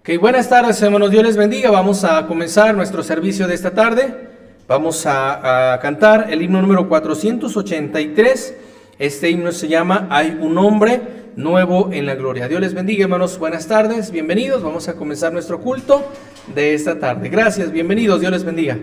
Ok, buenas tardes, hermanos, Dios les bendiga. Vamos a comenzar nuestro servicio de esta tarde. Vamos a cantar el himno número 483. Este himno se llama Hay un hombre nuevo en la gloria. Dios les bendiga, hermanos, buenas tardes, bienvenidos. Vamos a comenzar nuestro culto de esta tarde. Gracias, bienvenidos, Dios les bendiga.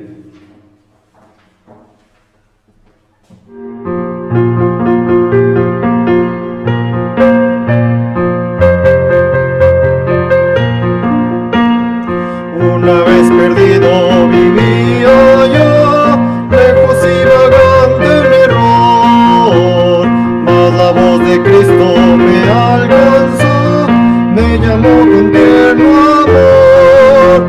Una vez perdido vivía yo, lejos y vagante en error, mas la voz de Cristo me alcanzó, me llamó con tierno amor.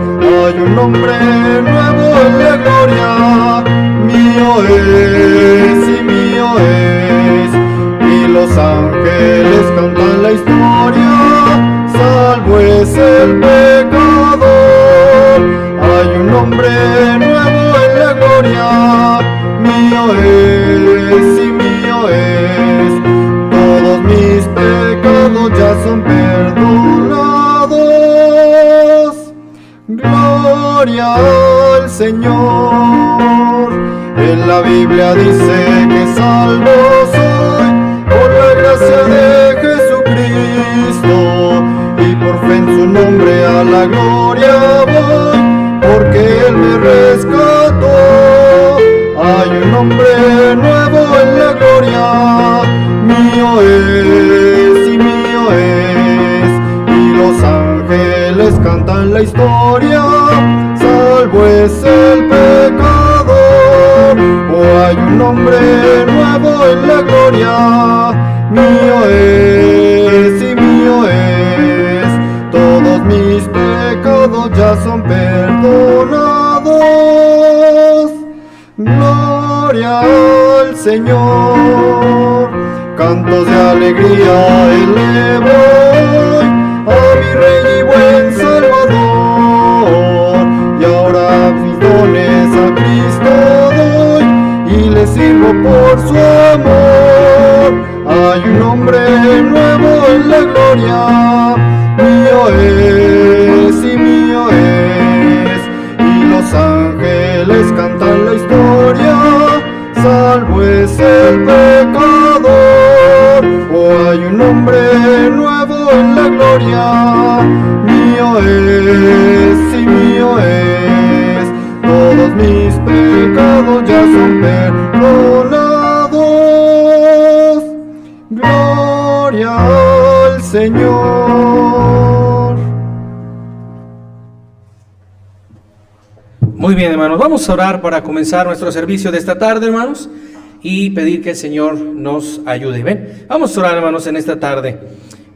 Hay un hombre nuevo en la gloria, mío es y mío es, y los ángeles cantan la historia, salvo es el pecador. Hay un hombre nuevo en la gloria, mío es y mío es, todos mis pecados ya son perdonados. Gloria al Señor. En la Biblia dice que salvo soy por la gracia de Jesucristo, y por fe en su nombre a la gloria voy, porque Él me rescató. Hay un hombre nuevo en la gloria, mío es y mío es, y los ángeles cantan la historia, salvo es el pecador. Oh, hay un hombre nuevo en la gloria, mío es y mío es, todos mis pecados ya son perdonados. Gloria al Señor. Cantos de alegría elevo hoy a mi Rey y buen Salvador, y ahora mis dones a Cristo doy y le sirvo por su amor. Hay un hombre nuevo en la gloria, mío es y mío es, y los ángeles cantan la historia, salvo es el pecador. Oh, hay un hombre nuevo en la gloria, mío es y mío es, todos mis pecados ya son perdonados. Gloria al Señor. Muy bien, hermanos, vamos a orar para comenzar nuestro servicio de esta tarde, hermanos, y pedir que el Señor nos ayude. Ven, vamos a orar, hermanos, en esta tarde.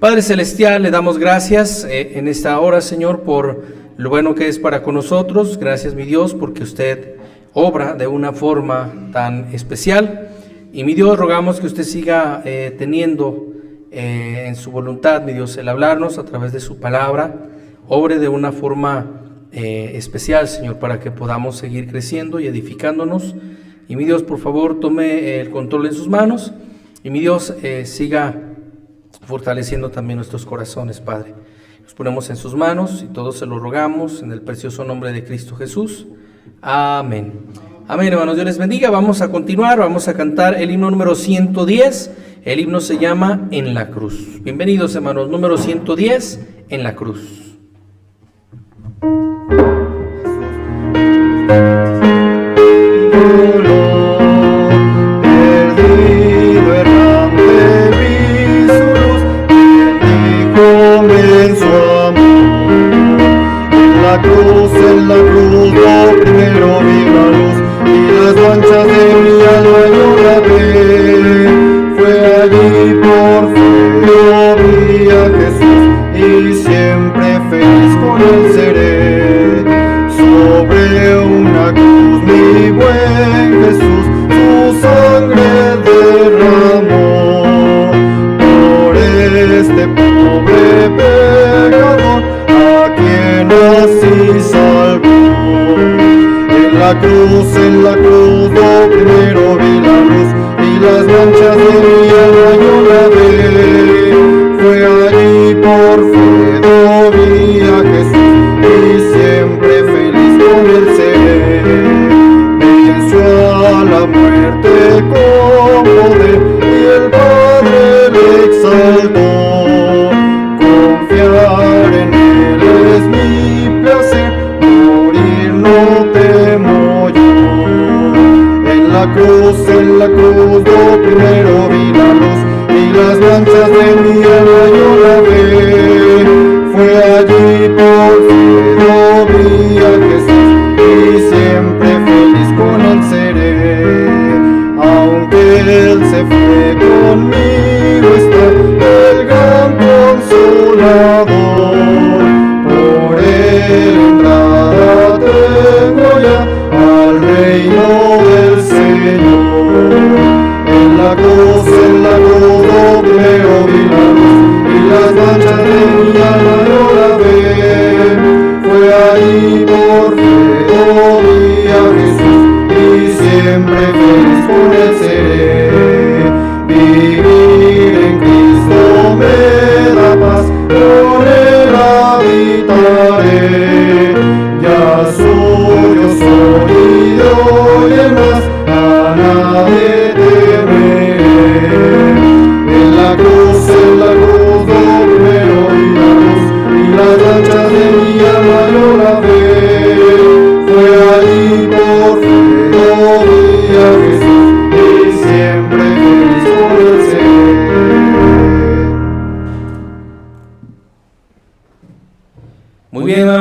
Padre Celestial, le damos gracias en esta hora, Señor, por lo bueno que es para con nosotros. Gracias, mi Dios, porque usted obra de una forma tan especial. Y mi Dios, rogamos que usted siga teniendo en su voluntad, mi Dios, el hablarnos a través de su palabra, obre de una forma especial, Señor, para que podamos seguir creciendo y edificándonos. Y mi Dios, por favor, tome el control en sus manos, y mi Dios siga fortaleciendo también nuestros corazones, Padre. Nos ponemos en sus manos y todos se lo rogamos en el precioso nombre de Cristo Jesús. Amén. Amén, hermanos, Dios les bendiga. Vamos a continuar, vamos a cantar el himno número 110. El himno se llama En la Cruz. Bienvenidos, hermanos, número 110, En la Cruz. Perdido, errante, vi su luz, bendíjome en su amor. En la cruz, lo primero vi la luz, y las manchas de mi alma yo la vi. Fue allí por fe yo vi a Jesús, y siempre feliz con él seré. Sobre una cruz mi buen Jesús su sangre derramó, por este pobre pecador a quien así salvó. En la cruz, lo primero vi la luz, y las manchas de mi alma yo la vi. Fue allí por fe vi a Jesús,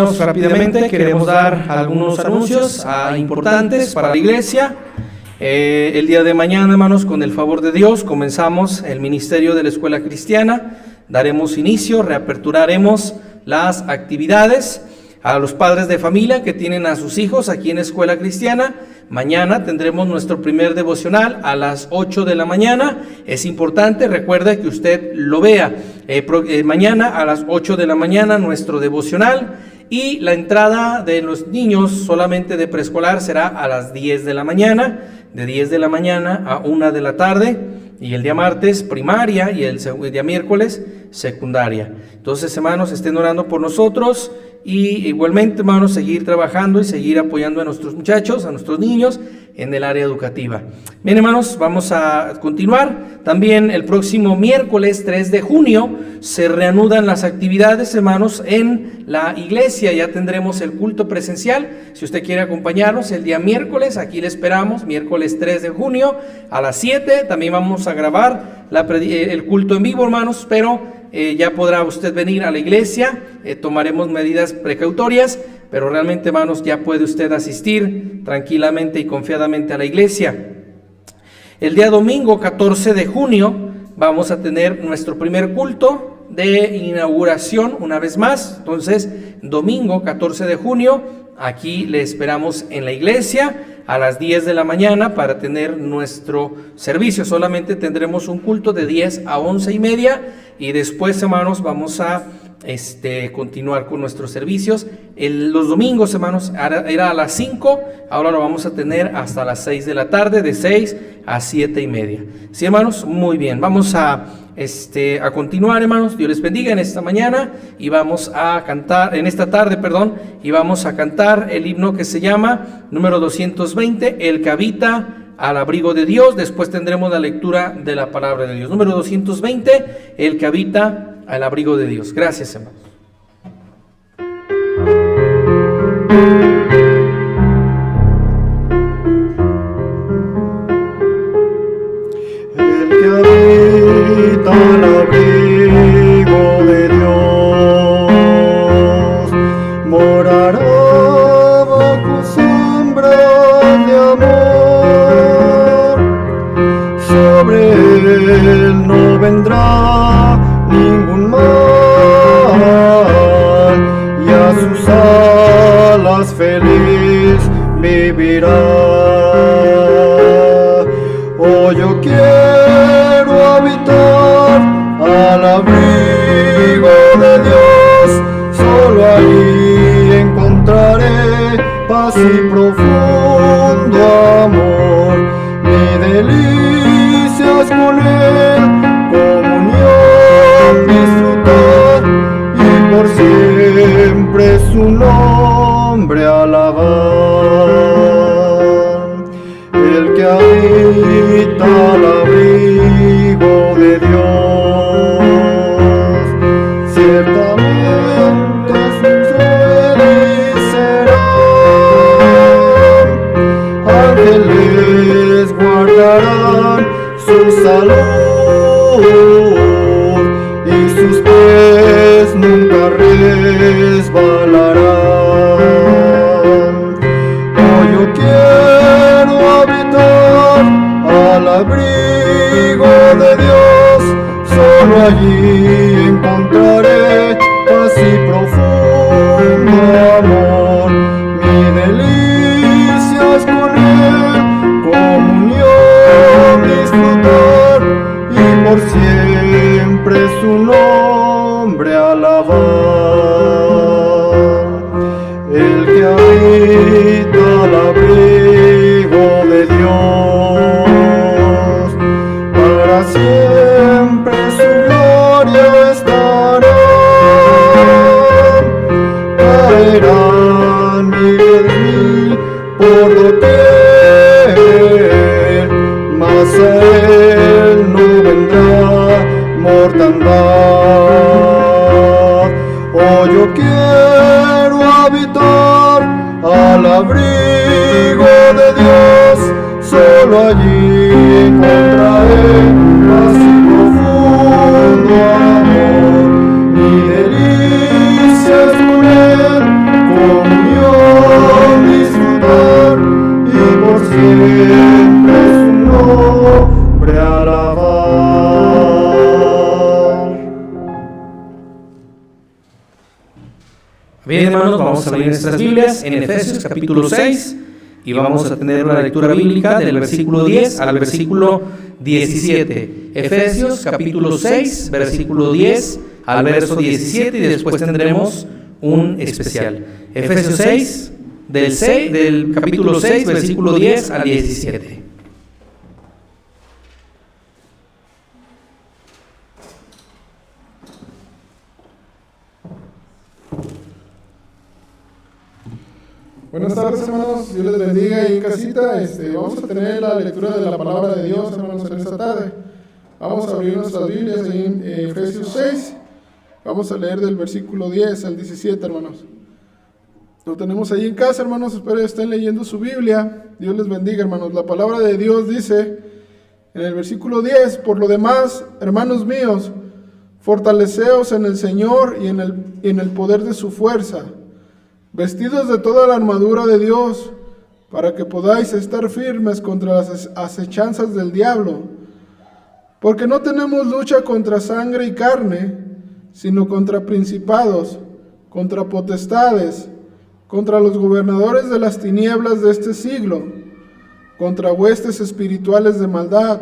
hermanos, rápidamente queremos dar algunos anuncios importantes para la iglesia. El día de mañana, hermanos, con el favor de Dios, comenzamos el ministerio de la escuela cristiana. Daremos inicio, reaperturaremos las actividades. A los padres de familia que tienen a sus hijos aquí en escuela cristiana, mañana tendremos nuestro primer devocional a las 8 de la mañana. Es importante, recuerde que usted lo vea. Mañana a las 8 de la mañana nuestro devocional, y la entrada de los niños solamente de preescolar será a las 10 de la mañana, de 10 de la mañana a 1 de la tarde, y el día martes primaria y el día miércoles secundaria. Entonces, hermanos, estén orando por nosotros. Y igualmente, hermanos, seguir trabajando y seguir apoyando a nuestros muchachos, a nuestros niños en el área educativa. Bien, hermanos, vamos a continuar. También el próximo miércoles 3 de junio se reanudan las actividades, hermanos, en la iglesia. Ya tendremos el culto presencial. Si usted quiere acompañarnos el día miércoles, aquí le esperamos, miércoles 3 de junio a las 7. También vamos a grabar el culto en vivo, hermanos, pero ya podrá usted venir a la iglesia. Tomaremos medidas precautorias, pero realmente, hermanos, ya puede usted asistir tranquilamente y confiadamente a la iglesia. El día domingo 14 de junio vamos a tener nuestro primer culto de inauguración una vez más. Entonces, domingo 14 de junio, aquí le esperamos en la iglesia a las 10 de la mañana para tener nuestro servicio. Solamente tendremos un culto de 10 a 11:30, y después, hermanos, vamos a continuar con nuestros servicios. Los domingos, hermanos, era a las 5, ahora lo vamos a tener hasta las 6 de la tarde, de 6 a 7:30. Sí, hermanos, muy bien. Vamos a continuar, hermanos. Dios les bendiga en esta mañana, y vamos a cantar, en esta tarde, perdón, y vamos a cantar el himno que se llama número 220, El que habita al abrigo de Dios. Después tendremos la lectura de la palabra de Dios. Número 220, El que habita al abrigo de Dios. Gracias, hermanos. El que habita al abrigo de Dios morará bajo sombra de amor. Sobre él no vendrá ningún mal, y a sus alas feliz vivirá. Oh, yo quiero habitar al abrigo de Dios, solo ahí encontraré paz y profundo amor. Mi delicia es con él, comunión disfrutar, y por siempre su nombre alabar. El que habita al abrigo de Dios, ciertamente feliz será. Ángeles guardarán su salud, y sus pies nunca resbalarán. Oh, yo quiero habitar al abrigo de Dios, solo allí encontraré paz y profundo amor. Mi delicia es con él, comunión disfrutar, y por siempre su nombre alabar. El que habita al abrigo de Dios, para siempre su gloria estará. Caerán miles mil por doquier, mas a él no vendrá mortandad. Oh, yo quiero habitar al abrigo de Dios, solo allí encontraré paz y profundo amor. Mi delicia es con él, hermanos, vamos a abrir nuestras Biblias en Efesios capítulo 6 y vamos a tener una lectura bíblica del versículo 10 al versículo 17. Efesios capítulo 6, versículo 10 al verso 17 y después tendremos un especial. Efesios 6, del capítulo 6, versículo 10 al 17. Buenas tardes, hermanos, Dios les bendiga ahí en casita. Vamos a tener la lectura de la palabra de Dios, hermanos, en esta tarde. Vamos a abrir nuestras Biblias ahí en Efesios 6. Vamos a leer del versículo 10 al 17, hermanos. Lo tenemos ahí en casa, hermanos, espero que estén leyendo su Biblia. Dios les bendiga, hermanos. La palabra de Dios dice en el versículo 10: por lo demás, hermanos míos, fortaleceos en el Señor y en el poder de su fuerza, vestidos de toda la armadura de Dios, para que podáis estar firmes contra las acechanzas del diablo. Porque no tenemos lucha contra sangre y carne, sino contra principados, contra potestades, contra los gobernadores de las tinieblas de este siglo, contra huestes espirituales de maldad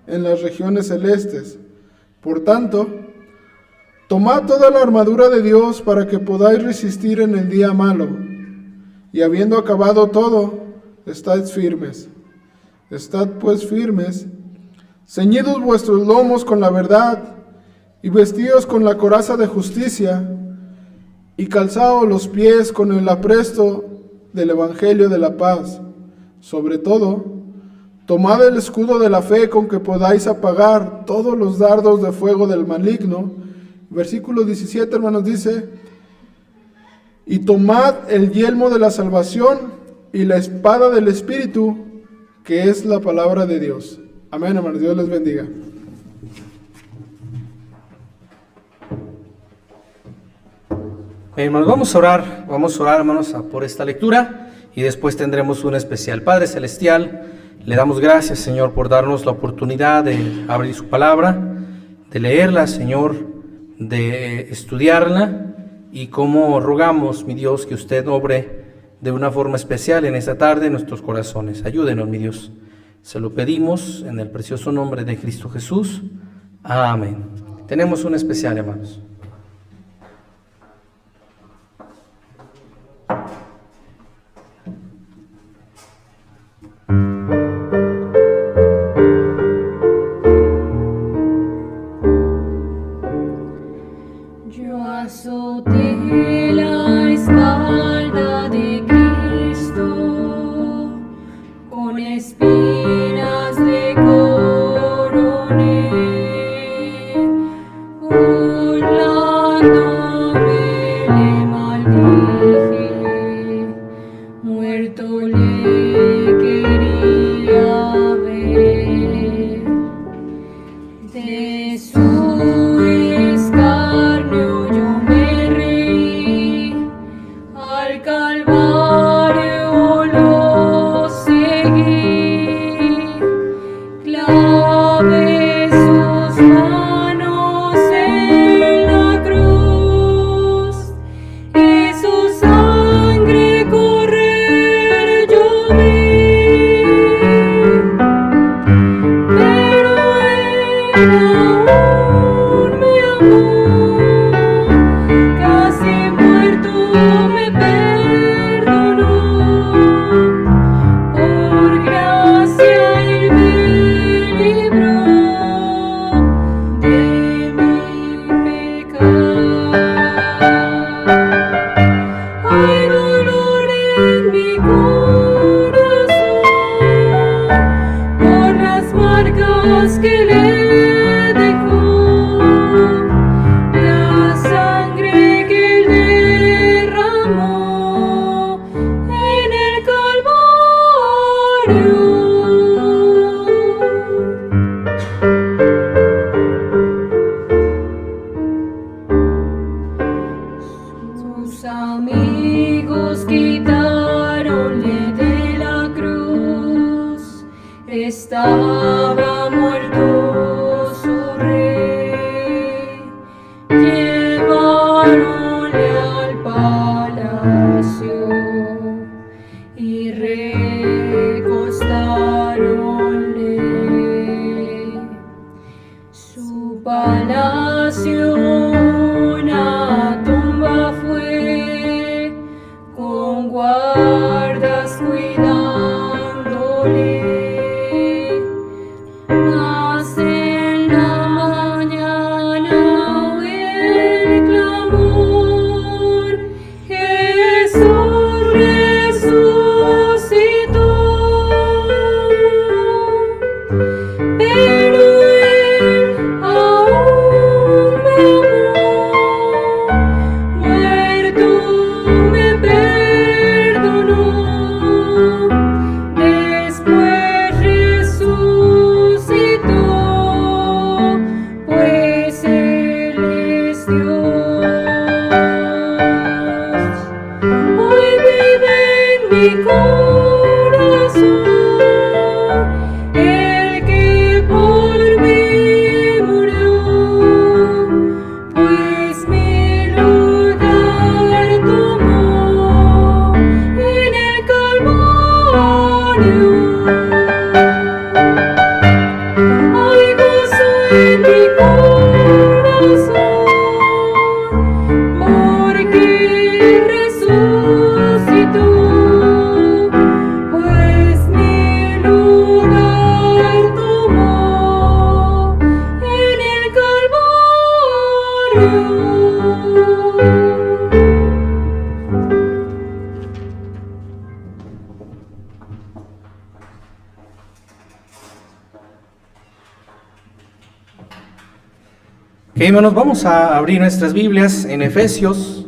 en las regiones celestes. Por tanto, tomad toda la armadura de Dios para que podáis resistir en el día malo, y habiendo acabado todo, estad firmes. Estad pues firmes, ceñidos vuestros lomos con la verdad, y vestidos con la coraza de justicia, y calzados los pies con el apresto del evangelio de la paz. Sobre todo, tomad el escudo de la fe con que podáis apagar todos los dardos de fuego del maligno. Versículo 17, hermanos, dice: y tomad el yelmo de la salvación y la espada del Espíritu, que es la palabra de Dios. Amén, hermanos, Dios les bendiga. Bien, hermanos, vamos a orar, hermanos, por esta lectura y después tendremos un especial. Padre Celestial, le damos gracias, Señor, por darnos la oportunidad de abrir su palabra, de leerla, Señor, de estudiarla, y como rogamos, mi Dios, que usted obre de una forma especial en esta tarde en nuestros corazones. Ayúdenos, mi Dios. Se lo pedimos en el precioso nombre de Cristo Jesús. Amén. Tenemos un especial, hermanos. Azoté la espalda de Cristo, con espinas le coroné, burlándome le maldije, muerto le quería ver. De su escarnio yo me reí, al Calvario lo seguí, clavé sus manos en la cruz y su sangre correr yo vi, pero él aún me amó, casi muerto me perdonó. Por gracia él me libró de mi pecado. Hay dolor en mi corazón por las marcas que le dejó, la sangre que él derramó en el Calvario. Sus amigos quitáronle de la cruz, estaba muerto su rey, llevaronle al palacio. guardas cuidándole. Mas en la mañana oí el clamor, Jesús resucitó. Pero Él aún me amó, muerto me perdonó. Después resucitó, pues Él es Dios. Hoy vive en mi corazón el que por mí murió, pues mi lugar tomó en el Calvario. Hay gozo en mi corazón, porque resucitó, pues mi lugar tomó en el Calvario. Ok, hermanos, vamos a abrir nuestras Biblias en Efesios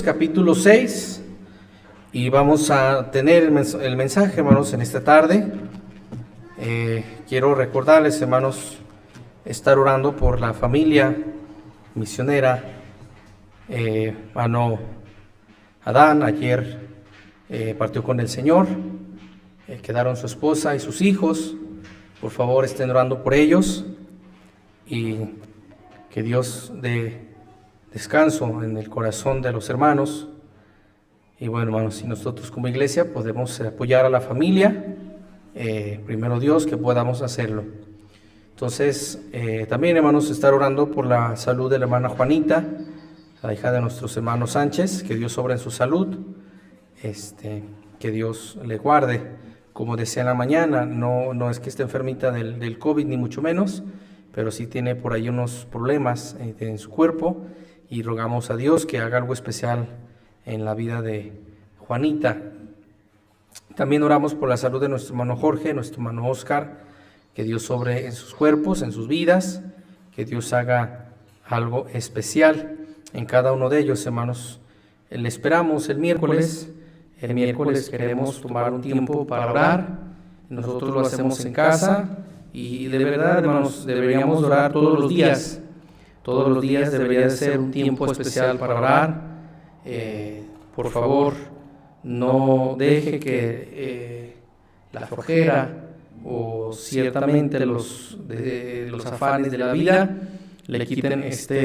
capítulo 6, y vamos a tener el mensaje, hermanos, en esta tarde. Quiero recordarles, hermanos, estar orando por la familia misionera. Hermano Adán ayer partió con el Señor, quedaron su esposa y sus hijos. Por favor, estén orando por ellos y que Dios dé descanso en el corazón de los hermanos. Y bueno, hermanos, si nosotros como iglesia podemos apoyar a la familia, primero Dios, que podamos hacerlo. Entonces, también, hermanos, estar orando por la salud de la hermana Juanita, la hija de nuestros hermanos Sánchez, que Dios obra en su salud, que Dios le guarde. Como decía en la mañana, no es que esté enfermita del COVID, ni mucho menos, pero sí tiene por ahí unos problemas en su cuerpo, y rogamos a Dios que haga algo especial en la vida de Juanita. También oramos por la salud de nuestro hermano Jorge, nuestro hermano Oscar, que Dios obre en sus cuerpos, en sus vidas, que Dios haga algo especial en cada uno de ellos, hermanos. Le esperamos el miércoles. El miércoles queremos tomar un tiempo para orar. Nosotros lo hacemos en casa, y de verdad, hermanos, deberíamos orar todos los días. Todos los días debería ser un tiempo especial para orar. Por favor, no deje que la flojera o ciertamente los afanes de la vida le quiten esta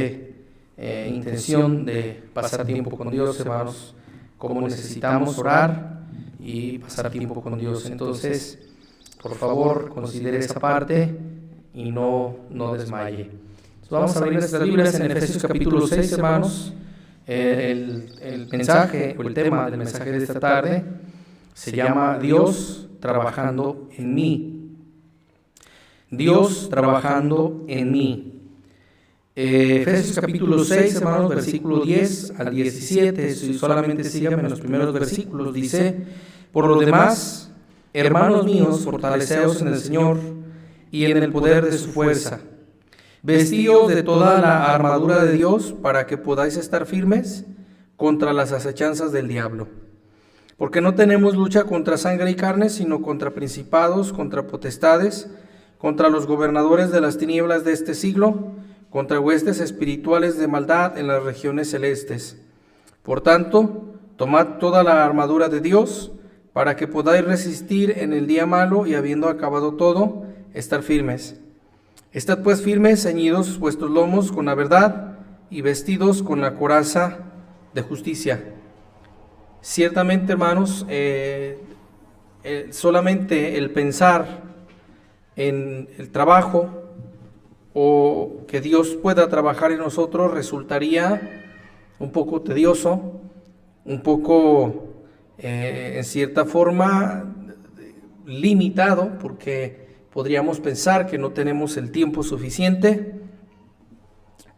intención de pasar tiempo con Dios, hermanos. Como necesitamos orar y pasar tiempo con Dios. Entonces, por favor, considere esa parte y no desmaye. Entonces, vamos a abrir nuestras Biblias en Efesios capítulo 6, hermanos. El mensaje o el tema del mensaje de esta tarde se llama Dios trabajando en mí. Dios trabajando en mí. Efesios capítulo 6, hermanos, versículo 10 al 17, solamente síganme en los primeros versículos. Dice: por lo demás, hermanos míos, fortaleceos en el Señor y en el poder de su fuerza. Vestíos de toda la armadura de Dios para que podáis estar firmes contra las acechanzas del diablo. Porque no tenemos lucha contra sangre y carne, sino contra principados, contra potestades, contra los gobernadores de las tinieblas de este siglo, contra huestes espirituales de maldad en las regiones celestes. Por tanto, tomad toda la armadura de Dios, para que podáis resistir en el día malo, y habiendo acabado todo, estar firmes. Estad pues firmes, ceñidos vuestros lomos con la verdad, y vestidos con la coraza de justicia. Ciertamente, hermanos, solamente el pensar en el trabajo, o que Dios pueda trabajar en nosotros, resultaría un poco tedioso, un poco en cierta forma limitado, porque podríamos pensar que no tenemos el tiempo suficiente,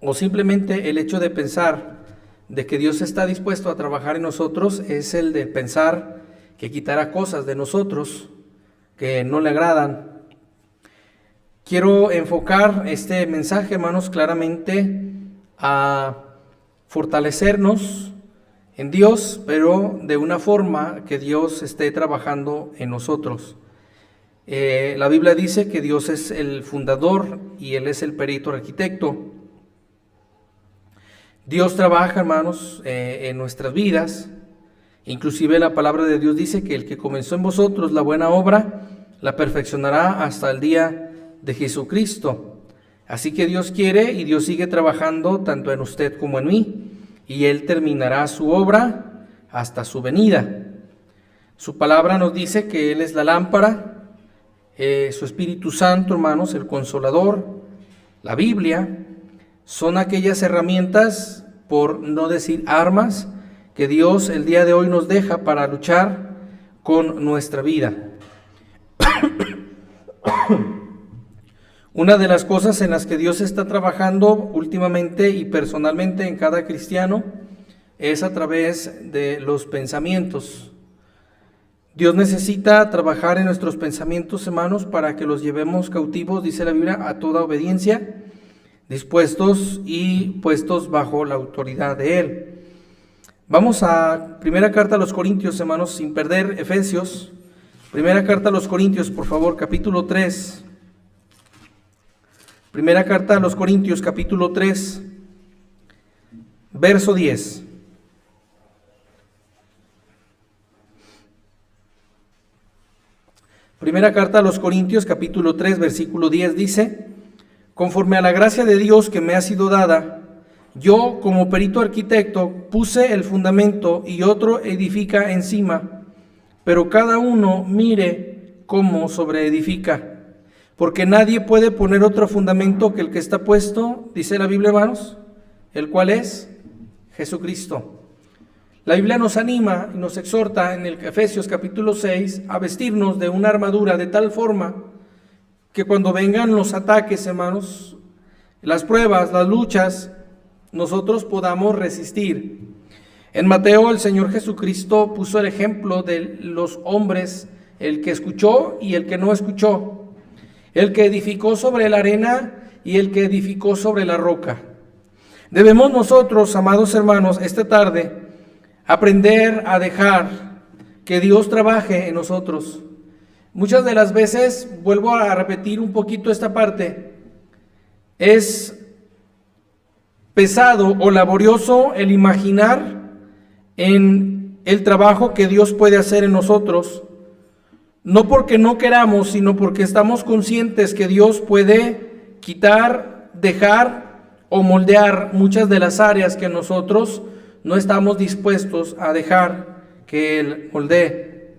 o simplemente el hecho de pensar de que Dios está dispuesto a trabajar en nosotros es el de pensar que quitará cosas de nosotros que no le agradan. Quiero enfocar este mensaje, hermanos, claramente a fortalecernos en Dios, pero de una forma que Dios esté trabajando en nosotros. La Biblia dice que Dios es el fundador y Él es el perito arquitecto. Dios trabaja, hermanos, en nuestras vidas. Inclusive la palabra de Dios dice que el que comenzó en vosotros la buena obra, la perfeccionará hasta el día de Jesucristo. Así que Dios quiere y Dios sigue trabajando tanto en usted como en mí, y Él terminará su obra hasta su venida. Su palabra nos dice que Él es la lámpara, su Espíritu Santo, hermanos, el Consolador, la Biblia, son aquellas herramientas, por no decir armas, que Dios el día de hoy nos deja para luchar con nuestra vida. Una de las cosas en las que Dios está trabajando últimamente y personalmente en cada cristiano es a través de los pensamientos. Dios necesita trabajar en nuestros pensamientos, hermanos, para que los llevemos cautivos, dice la Biblia, a toda obediencia, dispuestos y puestos bajo la autoridad de Él. Vamos a primera carta a los Corintios, hermanos, sin perder Efesios. Primera carta a los Corintios, por favor, capítulo 3. Primera carta a los Corintios, capítulo 3, verso 10. Primera carta a los Corintios, capítulo 3, versículo 10 dice: conforme a la gracia de Dios que me ha sido dada, yo como perito arquitecto puse el fundamento y otro edifica encima, pero cada uno mire cómo sobreedifica. Porque nadie puede poner otro fundamento que el que está puesto, dice la Biblia, hermanos, el cual es Jesucristo. La Biblia nos anima y nos exhorta en el Efesios capítulo 6 a vestirnos de una armadura de tal forma que cuando vengan los ataques, hermanos, las pruebas, las luchas, nosotros podamos resistir. En Mateo el Señor Jesucristo puso el ejemplo de los hombres, el que escuchó y el que no escuchó, el que edificó sobre la arena y el que edificó sobre la roca. Debemos nosotros, amados hermanos, esta tarde aprender a dejar que Dios trabaje en nosotros. Muchas de las veces, vuelvo a repetir un poquito esta parte, es pesado o laborioso el imaginar en el trabajo que Dios puede hacer en nosotros. No porque no queramos, sino porque estamos conscientes que Dios puede quitar, dejar o moldear muchas de las áreas que nosotros no estamos dispuestos a dejar que Él moldee.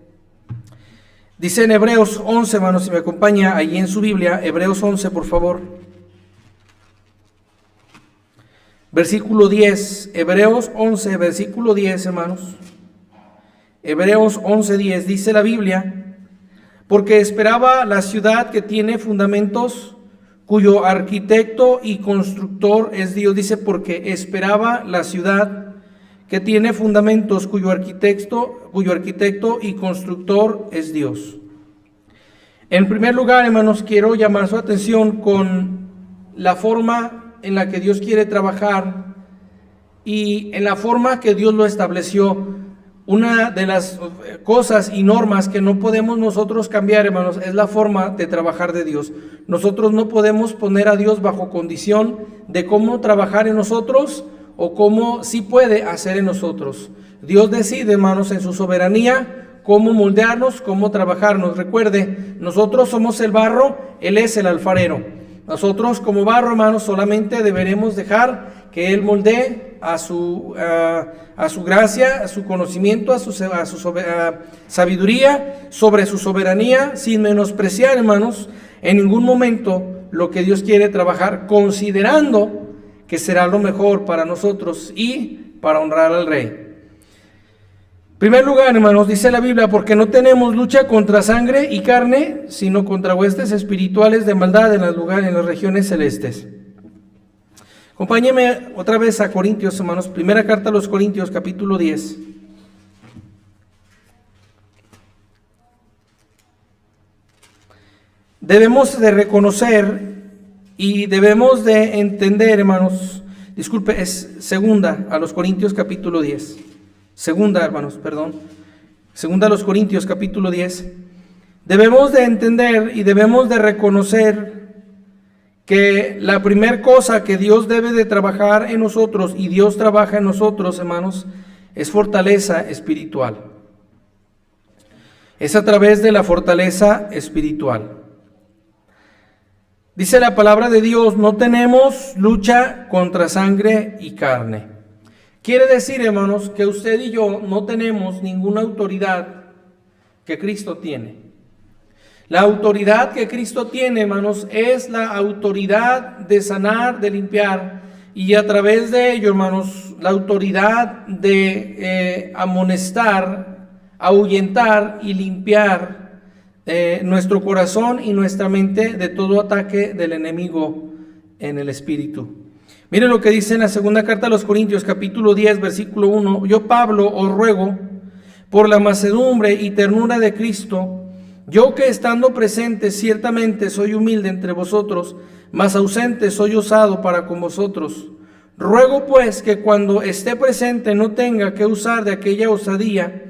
Dice en Hebreos 11, hermanos, si me acompaña ahí en su Biblia, Hebreos 11, por favor. Versículo 10, Hebreos 11, versículo 10, hermanos. Hebreos 11, 10, dice la Biblia: porque esperaba la ciudad que tiene fundamentos, cuyo arquitecto y constructor es Dios. Dice, porque esperaba la ciudad que tiene fundamentos, cuyo arquitecto y constructor es Dios. En primer lugar, hermanos, quiero llamar su atención con la forma en la que Dios quiere trabajar y en la forma que Dios lo estableció. Una de las cosas y normas que no podemos nosotros cambiar, hermanos, es la forma de trabajar de Dios. Nosotros no podemos poner a Dios bajo condición de cómo trabajar en nosotros o cómo sí puede hacer en nosotros. Dios decide, hermanos, en su soberanía, cómo moldearnos, cómo trabajarnos. Recuerde, nosotros somos el barro, Él es el alfarero. Nosotros como barro, hermanos, solamente deberemos dejar que Él moldee a su gracia, a su conocimiento, a su sabiduría, sobre su soberanía, sin menospreciar, hermanos, en ningún momento lo que Dios quiere trabajar, considerando que será lo mejor para nosotros y para honrar al Rey. primer lugar, hermanos, dice la Biblia, porque no tenemos lucha contra sangre y carne, sino contra huestes espirituales de maldad en las regiones celestes. Acompáñeme otra vez a Corintios, hermanos, primera carta a los Corintios, capítulo 10. Debemos de reconocer y debemos de entender, hermanos, disculpe, es segunda a los Corintios, capítulo 10. Segunda a los Corintios, capítulo 10. Debemos de entender y debemos de reconocer que la primera cosa que Dios debe de trabajar en nosotros, y Dios trabaja en nosotros, hermanos, es fortaleza espiritual. Es a través de la fortaleza espiritual. Dice la palabra de Dios, no tenemos lucha contra sangre y carne. Quiere decir, hermanos, que usted y yo no tenemos ninguna autoridad que Cristo tiene. La autoridad que Cristo tiene, hermanos, es la autoridad de sanar, de limpiar, y a través de ello, hermanos, la autoridad de amonestar, ahuyentar y limpiar nuestro corazón y nuestra mente de todo ataque del enemigo en el espíritu. Miren lo que dice en la segunda carta a los Corintios, capítulo 10, versículo 1. Yo, Pablo, os ruego, por la mansedumbre y ternura de Cristo, yo que estando presente ciertamente soy humilde entre vosotros, mas ausente soy osado para con vosotros. Ruego pues que cuando esté presente no tenga que usar de aquella osadía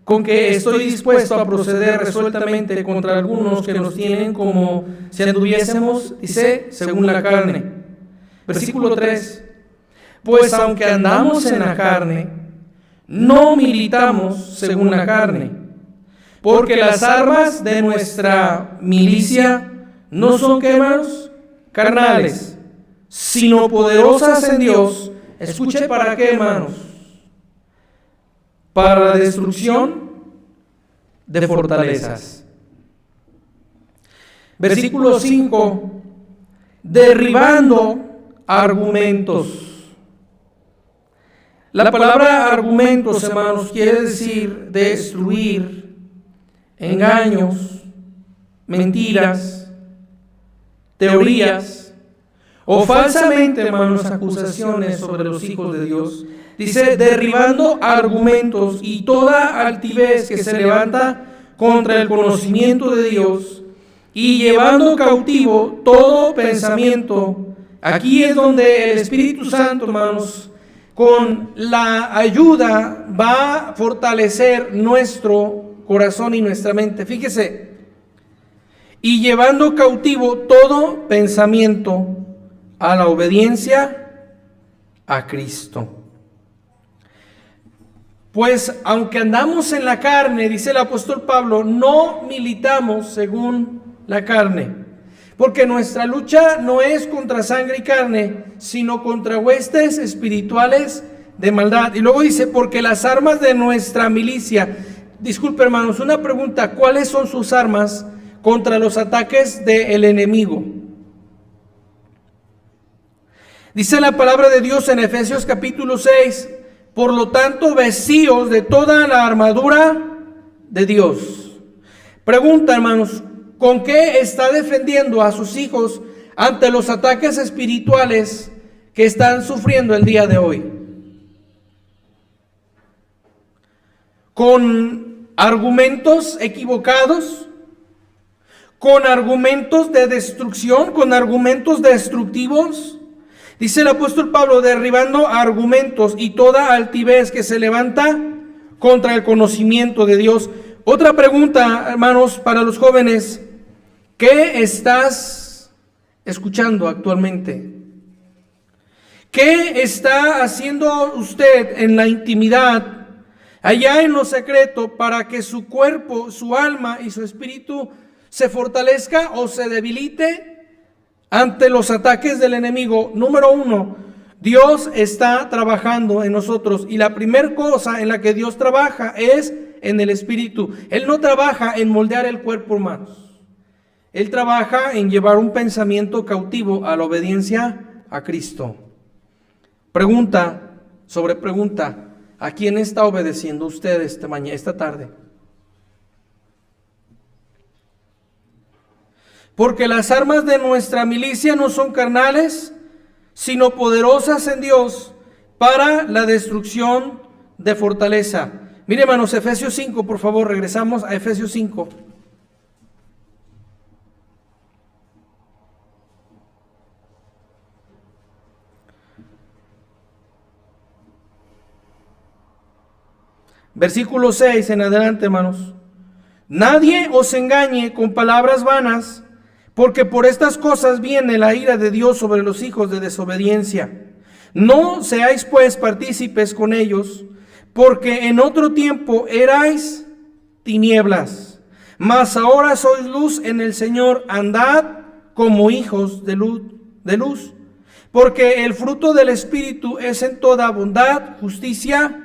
con que estoy dispuesto a proceder resueltamente contra algunos que nos tienen como si anduviésemos, dice, según la carne. Versículo 3. Pues aunque andamos en la carne, no militamos según la carne, porque las armas de nuestra milicia no son, ¿qué, hermanos? Carnales, sino poderosas en Dios. Escuche, ¿para qué, hermanos? Para la destrucción de fortalezas. Versículo 5. Derribando argumentos. La palabra argumentos, hermanos, quiere decir destruir, engaños, mentiras, teorías o falsamente, hermanos, acusaciones sobre los hijos de Dios. Dice, derribando argumentos y toda altivez que se levanta contra el conocimiento de Dios y llevando cautivo todo pensamiento. Aquí es donde el Espíritu Santo, hermanos, con la ayuda va a fortalecer nuestro corazón y nuestra mente. Fíjese, y llevando cautivo todo pensamiento a la obediencia a Cristo. Pues aunque andamos en la carne, dice el apóstol Pablo, no militamos según la carne. Porque nuestra lucha no es contra sangre y carne, sino contra huestes espirituales de maldad. Y luego dice, porque las armas de nuestra milicia. Disculpe, hermanos, una pregunta, ¿cuáles son sus armas contra los ataques del enemigo? Dice la palabra de Dios en Efesios capítulo 6, por lo tanto, vestíos de toda la armadura de Dios. Pregunta, hermanos, ¿con qué está defendiendo a sus hijos ante los ataques espirituales que están sufriendo el día de hoy? ¿Con argumentos equivocados? ¿Con argumentos de destrucción? ¿Con argumentos destructivos? Dice el apóstol Pablo, derribando argumentos y toda altivez que se levanta contra el conocimiento de Dios. Otra pregunta, hermanos, para los jóvenes. ¿Qué estás escuchando actualmente? ¿Qué está haciendo usted en la intimidad, allá en lo secreto, para que su cuerpo, su alma y su espíritu se fortalezca o se debilite ante los ataques del enemigo? Número 1, Dios está trabajando en nosotros, y la primera cosa en la que Dios trabaja es en el espíritu. Él no trabaja en moldear el cuerpo, hermanos. Él trabaja en llevar un pensamiento cautivo a la obediencia a Cristo. Pregunta sobre pregunta. ¿A quién está obedeciendo usted esta tarde? Porque las armas de nuestra milicia no son carnales, sino poderosas en Dios para la destrucción de fortaleza. Mire, hermanos, Efesios 5, por favor, regresamos a Efesios 5. Versículo 6 en adelante, hermanos. Nadie os engañe con palabras vanas, porque por estas cosas viene la ira de Dios sobre los hijos de desobediencia. No seáis pues partícipes con ellos, porque en otro tiempo erais tinieblas, mas ahora sois luz en el Señor. Andad como hijos de luz, porque el fruto del Espíritu es en toda bondad, justicia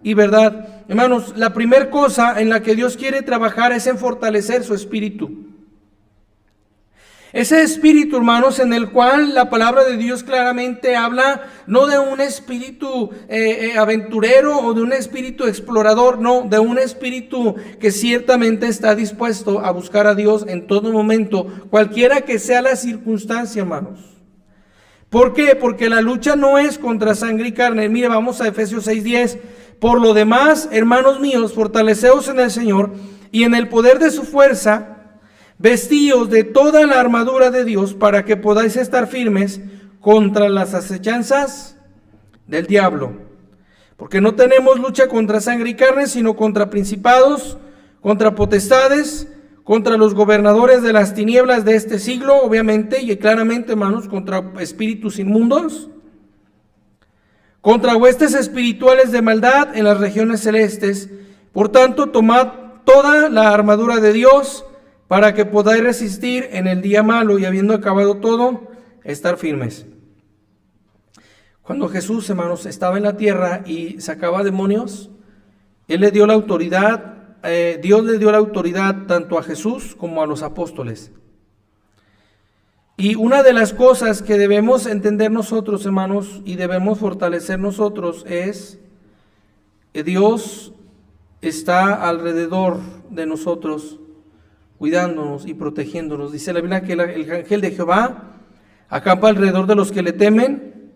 y verdad. Hermanos, la primera cosa en la que Dios quiere trabajar es en fortalecer su espíritu. Ese espíritu, hermanos, en el cual la palabra de Dios claramente habla no de un espíritu aventurero o de un espíritu explorador, no, de un espíritu que ciertamente está dispuesto a buscar a Dios en todo momento, cualquiera que sea la circunstancia, hermanos. ¿Por qué? Porque la lucha no es contra sangre y carne. Mire, vamos a Efesios 6:10. Por lo demás, hermanos míos, fortaleceos en el Señor y en el poder de su fuerza. Vestíos de toda la armadura de Dios para que podáis estar firmes contra las acechanzas del diablo. Porque no tenemos lucha contra sangre y carne, sino contra principados, contra potestades, contra los gobernadores de las tinieblas de este siglo, obviamente, y claramente, hermanos, contra espíritus inmundos, contra huestes espirituales de maldad en las regiones celestes. Por tanto, tomad toda la armadura de Dios, para que podáis resistir en el día malo y habiendo acabado todo, estar firmes. Cuando Jesús, hermanos, estaba en la tierra y sacaba demonios, Él le dio la autoridad, Dios le dio la autoridad tanto a Jesús como a los apóstoles. Y una de las cosas que debemos entender nosotros, hermanos, y debemos fortalecer nosotros es que Dios está alrededor de nosotros, cuidándonos y protegiéndonos. Dice la Biblia que el ángel de Jehová acampa alrededor de los que le temen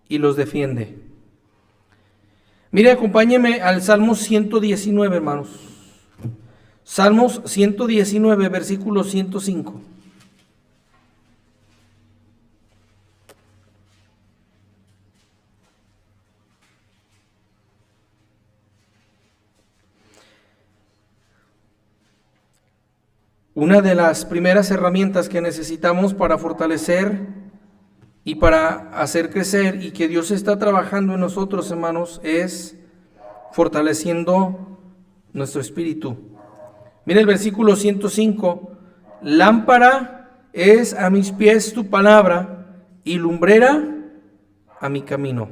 y los defiende. Mire, acompáñeme al Salmo 119, hermanos. Salmos 119, versículo 105. Una de las primeras herramientas que necesitamos para fortalecer y para hacer crecer y que Dios está trabajando en nosotros, hermanos, es fortaleciendo nuestro espíritu. Mira el versículo 105. Lámpara es a mis pies tu palabra y lumbrera a mi camino.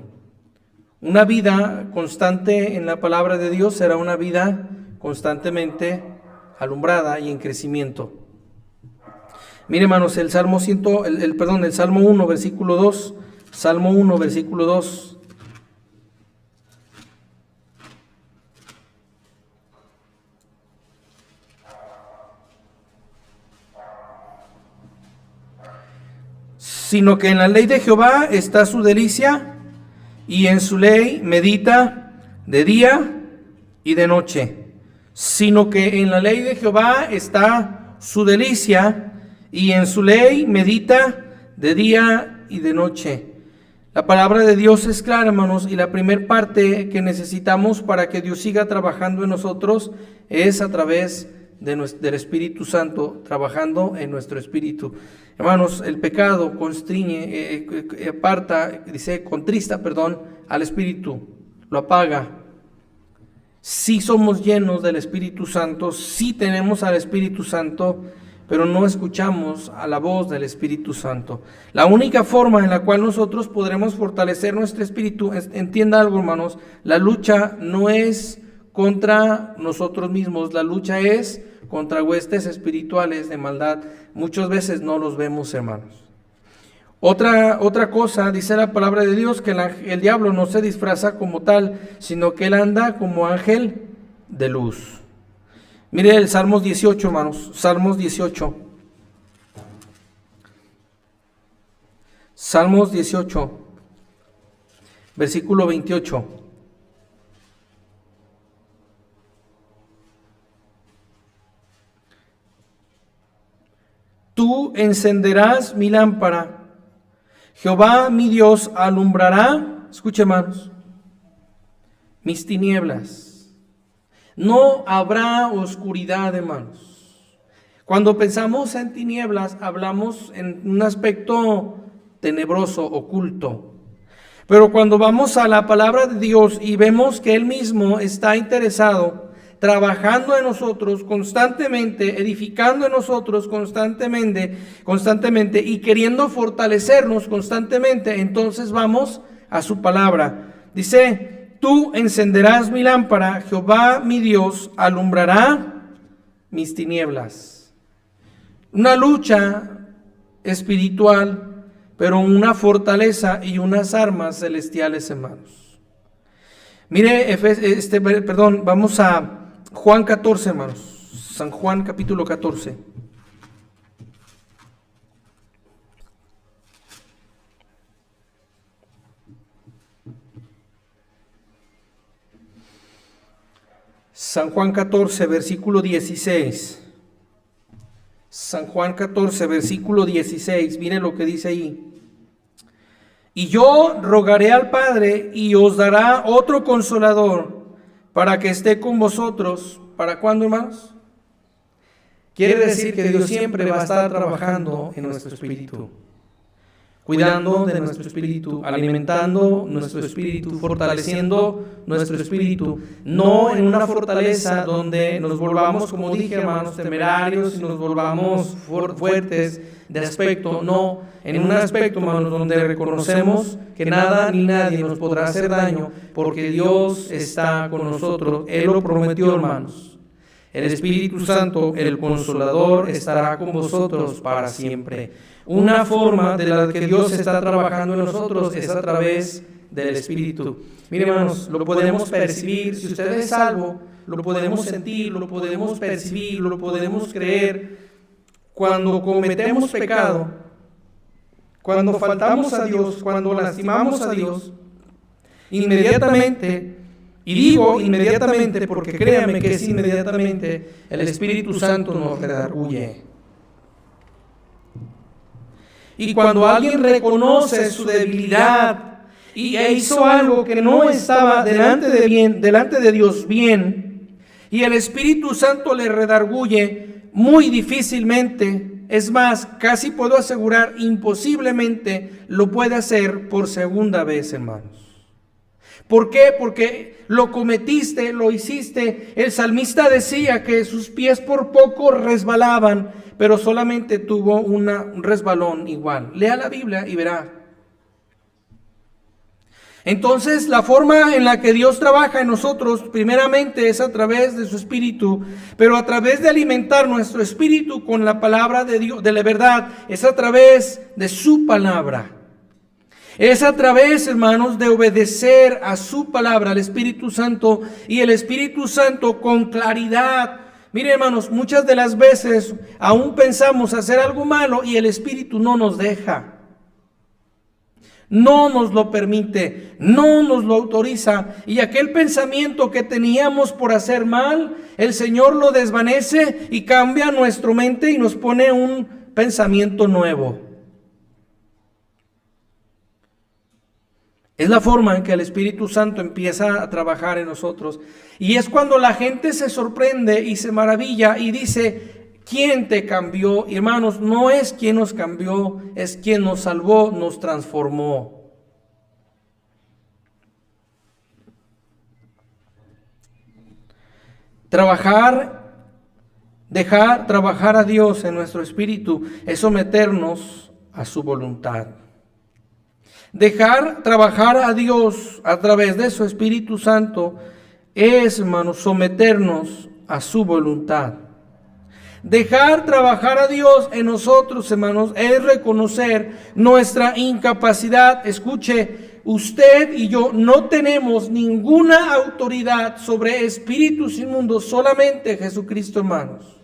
Una vida constante en la palabra de Dios será una vida constantemente alumbrada y en crecimiento. Mire, hermanos, el Salmo 1 versículo 2, Salmo 1 versículo 2. Sino que en la ley de Jehová está su delicia, y en su ley medita de día y de noche. Sino que en la ley de Jehová está su delicia, y en su ley medita de día y de noche. La palabra de Dios es clara, hermanos, y la primera parte que necesitamos para que Dios siga trabajando en nosotros es a través del Espíritu Santo, trabajando en nuestro espíritu. Hermanos, el pecado constriñe, contrista al espíritu, lo apaga. Sí somos llenos del Espíritu Santo, sí tenemos al Espíritu Santo, pero no escuchamos a la voz del Espíritu Santo. La única forma en la cual nosotros podremos fortalecer nuestro espíritu, entienda algo, hermanos, la lucha no es contra nosotros mismos, la lucha es contra huestes espirituales de maldad. Muchas veces no los vemos, hermanos. Otra cosa, dice la palabra de Dios, que el diablo no se disfraza como tal, sino que él anda como ángel de luz. Mire el Salmos 18, hermanos, Salmos 18. Salmos 18, versículo 28. Tú encenderás mi lámpara, Jehová mi Dios alumbrará, escuche hermanos, mis tinieblas. No habrá oscuridad, hermanos. Cuando pensamos en tinieblas, hablamos en un aspecto tenebroso, oculto. Pero cuando vamos a la palabra de Dios y vemos que Él mismo está interesado, trabajando en nosotros constantemente, edificando en nosotros constantemente y queriendo fortalecernos constantemente, entonces vamos a su palabra. Dice, tú encenderás mi lámpara, Jehová mi Dios alumbrará mis tinieblas. Una lucha espiritual, pero una fortaleza y unas armas celestiales, hermanos. Mire, vamos a Juan 14, hermanos. San Juan capítulo 14. San Juan 14, versículo 16. San Juan 14, versículo 16. Mire lo que dice ahí. Y yo rogaré al Padre y os dará otro consolador para que esté con vosotros. ¿Para cuándo, hermanos? Quiere decir que Dios siempre va a estar trabajando en nuestro espíritu, cuidando de nuestro espíritu, alimentando nuestro espíritu, fortaleciendo nuestro espíritu, no en una fortaleza donde nos volvamos, como dije, hermanos, temerarios y nos volvamos fuertes de aspecto, no, en un aspecto, hermanos, donde reconocemos que nada ni nadie nos podrá hacer daño, porque Dios está con nosotros. Él lo prometió, hermanos. El Espíritu Santo, el Consolador, estará con vosotros para siempre. Una forma de la que Dios está trabajando en nosotros es a través del Espíritu. Miren, hermanos, lo podemos percibir. Si usted es salvo, lo podemos sentir, lo podemos percibir, lo podemos creer. Cuando cometemos pecado, cuando faltamos a Dios, cuando lastimamos a Dios, inmediatamente, y digo inmediatamente porque créame que es inmediatamente, el Espíritu Santo nos redarguye. Y cuando alguien reconoce su debilidad e hizo algo que no estaba delante de Dios bien, y el Espíritu Santo le redarguye, muy difícilmente, es más, casi puedo asegurar, imposiblemente lo puede hacer por segunda vez, hermanos. ¿Por qué? Porque lo cometiste, lo hiciste. El salmista decía que sus pies por poco resbalaban, pero solamente tuvo un resbalón igual. Lea la Biblia y verá. Entonces, la forma en la que Dios trabaja en nosotros, primeramente es a través de su Espíritu, pero a través de alimentar nuestro espíritu con la palabra de Dios, de la verdad, es a través de su palabra. Es a través, hermanos, de obedecer a su palabra, al Espíritu Santo, y el Espíritu Santo con claridad. Mire, hermanos, muchas de las veces aún pensamos hacer algo malo y el Espíritu no nos deja. No nos lo permite, no nos lo autoriza, y aquel pensamiento que teníamos por hacer mal, el Señor lo desvanece y cambia nuestra mente y nos pone un pensamiento nuevo. Es la forma en que el Espíritu Santo empieza a trabajar en nosotros, y es cuando la gente se sorprende y se maravilla y dice: ¿quién te cambió? Y hermanos, no es quien nos cambió, es quien nos salvó, nos transformó. Dejar trabajar a Dios en nuestro espíritu es someternos a su voluntad. Dejar trabajar a Dios a través de su Espíritu Santo es, hermanos, someternos a su voluntad. Dejar trabajar a Dios en nosotros, hermanos, es reconocer nuestra incapacidad. Escuche, usted y yo no tenemos ninguna autoridad sobre espíritus inmundos, solamente Jesucristo, hermanos.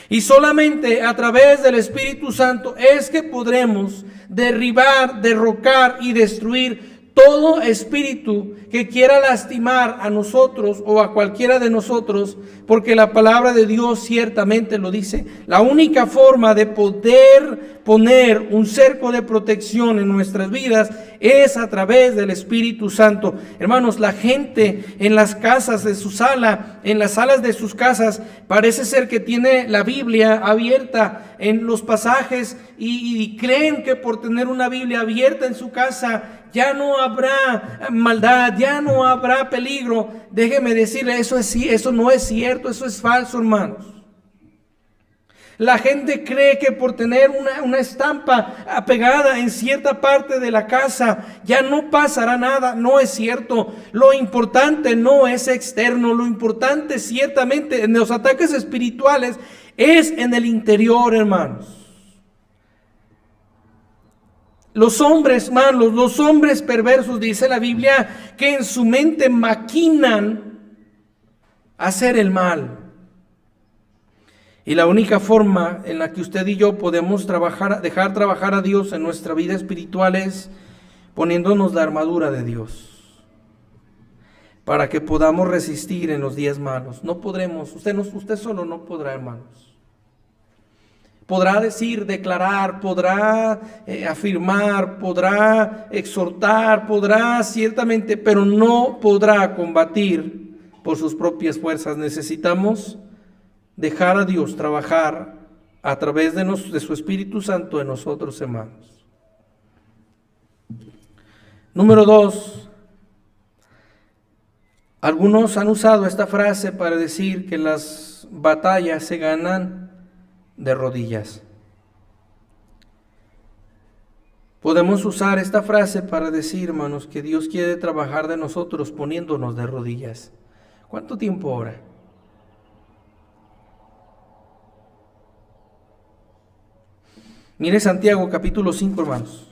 Y solamente a través del Espíritu Santo es que podremos derribar, derrocar y destruir todo espíritu que quiera lastimar a nosotros o a cualquiera de nosotros, porque la palabra de Dios ciertamente lo dice. La única forma de poder poner un cerco de protección en nuestras vidas es a través del Espíritu Santo. Hermanos, la gente en las casas de su sala, en las salas de sus casas, parece ser que tiene la Biblia abierta en los pasajes y creen que por tener una Biblia abierta en su casa ya no habrá maldad, ya no habrá peligro. Déjeme decirle, eso no es cierto, eso es falso, hermanos. La gente cree que por tener una estampa apegada en cierta parte de la casa ya no pasará nada. No es cierto. Lo importante no es externo, lo importante ciertamente en los ataques espirituales es en el interior, hermanos. Los hombres malos, los hombres perversos, dice la Biblia, que en su mente maquinan hacer el mal. Y la única forma en la que usted y yo podemos dejar trabajar a Dios en nuestra vida espiritual es poniéndonos la armadura de Dios, para que podamos resistir en los días malos. No podremos, usted solo no podrá, hermanos. Podrá decir, declarar, podrá afirmar, podrá exhortar, podrá ciertamente, pero no podrá combatir por sus propias fuerzas. Necesitamos dejar a Dios trabajar a través de su Espíritu Santo en nosotros, hermanos. Número 2. Algunos han usado esta frase para decir que las batallas se ganan de rodillas. Podemos usar esta frase para decir, hermanos, que Dios quiere trabajar de nosotros poniéndonos de rodillas. ¿Cuánto tiempo ora? Mire Santiago capítulo 5, hermanos.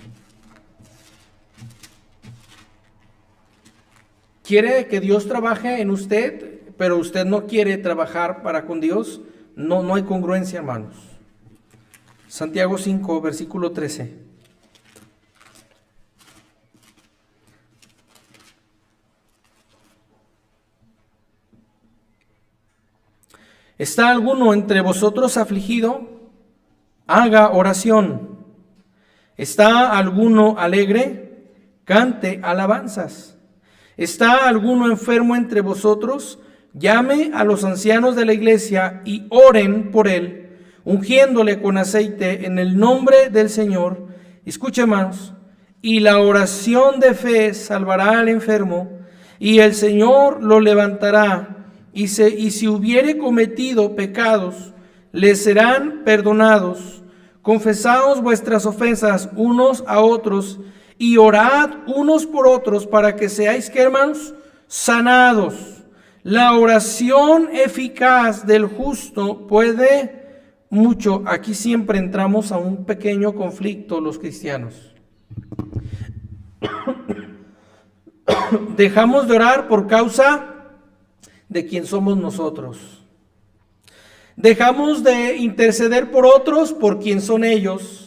¿Quiere que Dios trabaje en usted, pero usted no quiere trabajar para con Dios? No hay congruencia, hermanos. Santiago 5, versículo 13. ¿Está alguno entre vosotros afligido? Haga oración. ¿Está alguno alegre? Cante alabanzas. ¿Está alguno enfermo entre vosotros? Llame a los ancianos de la iglesia y oren por él, ungiéndole con aceite en el nombre del Señor. Escuche, hermanos, y la oración de fe salvará al enfermo, y el Señor lo levantará, y si hubiere cometido pecados, le serán perdonados. Confesaos vuestras ofensas unos a otros, y orad unos por otros para que seáis, ¿qué, hermanos? Sanados. La oración eficaz del justo puede mucho. Aquí siempre entramos a un pequeño conflicto los cristianos. Dejamos de orar por causa de quien somos nosotros. Dejamos de interceder por otros por quien son ellos.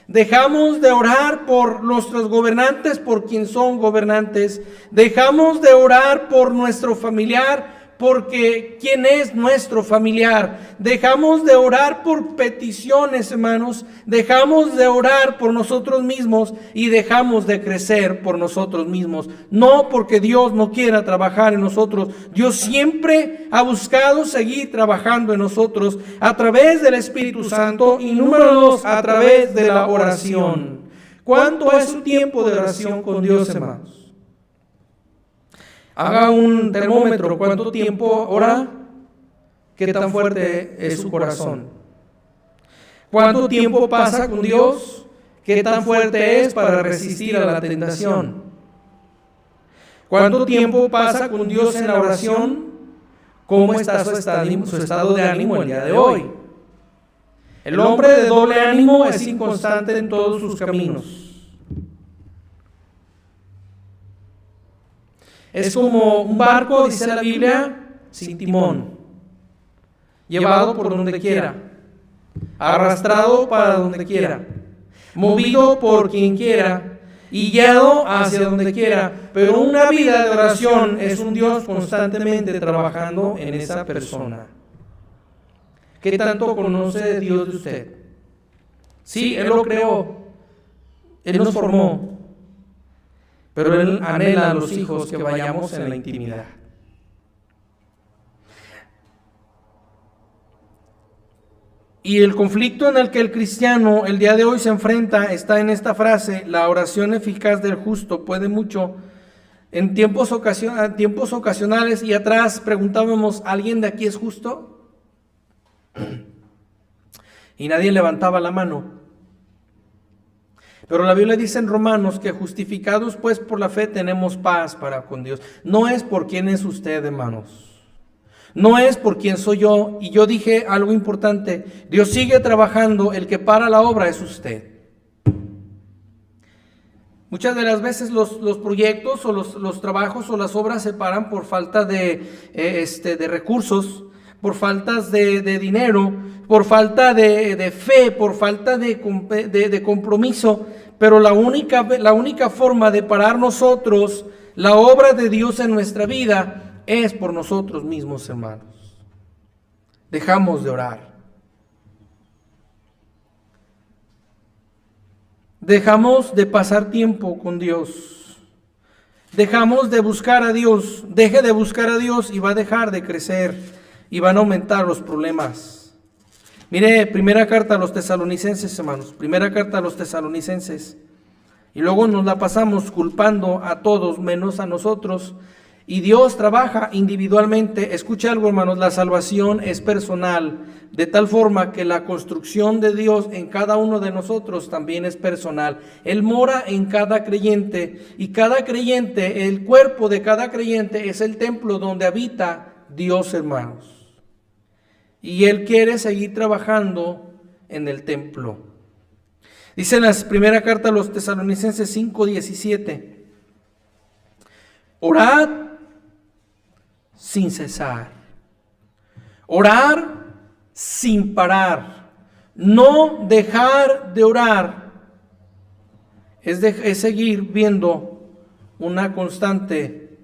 Dejamos de orar por nuestros gobernantes por quien son gobernantes. Dejamos de orar por nuestro familiar porque quién es nuestro familiar. Dejamos de orar por peticiones, hermanos. Dejamos de orar por nosotros mismos y dejamos de crecer por nosotros mismos. No porque Dios no quiera trabajar en nosotros. Dios siempre ha buscado seguir trabajando en nosotros a través del Espíritu Santo y número 2, a través de la oración. ¿Cuánto es su tiempo de oración con Dios, hermanos? Haga un termómetro. ¿Cuánto tiempo ora? ¿Qué tan fuerte es su corazón? ¿Cuánto tiempo pasa con Dios? ¿Qué tan fuerte es para resistir a la tentación? ¿Cuánto tiempo pasa con Dios en la oración? ¿Cómo está su estado de ánimo el día de hoy? El hombre de doble ánimo es inconstante en todos sus caminos. Es como un barco, dice la Biblia, sin timón, llevado por donde quiera, arrastrado para donde quiera, movido por quien quiera y guiado hacia donde quiera. Pero una vida de oración es un Dios constantemente trabajando en esa persona. ¿Qué tanto conoce Dios de usted? Sí, Él lo creó, Él nos formó, pero Él anhela a los hijos que vayamos en la intimidad. Y el conflicto en el que el cristiano el día de hoy se enfrenta está en esta frase: la oración eficaz del justo puede mucho. En tiempos ocasionales y atrás preguntábamos, ¿alguien de aquí es justo? Y nadie levantaba la mano. Pero la Biblia dice en Romanos que justificados pues por la fe tenemos paz para con Dios. No es por quién es usted, hermanos. No es por quién soy yo. Y yo dije algo importante: Dios sigue trabajando, el que para la obra es usted. Muchas de las veces los proyectos o los trabajos o las obras se paran por falta de recursos, por faltas de dinero, por falta de fe, por falta de compromiso. Pero la única forma de parar nosotros la obra de Dios en nuestra vida es por nosotros mismos, hermanos. Dejamos de orar. Dejamos de pasar tiempo con Dios. Dejamos de buscar a Dios. Deje de buscar a Dios y va a dejar de crecer y van a aumentar los problemas. Mire, primera carta a los tesalonicenses, hermanos. Primera carta a los tesalonicenses. Y luego nos la pasamos culpando a todos menos a nosotros. Y Dios trabaja individualmente. Escucha algo, hermanos, la salvación es personal, de tal forma que la construcción de Dios en cada uno de nosotros también es personal. Él mora en cada creyente y cada creyente, el cuerpo de cada creyente es el templo donde habita Dios, hermanos. Y Él quiere seguir trabajando en el templo. Dice en la primera carta a los tesalonicenses 5:17: orad sin cesar, orar sin parar, no dejar de orar, es seguir viendo una constante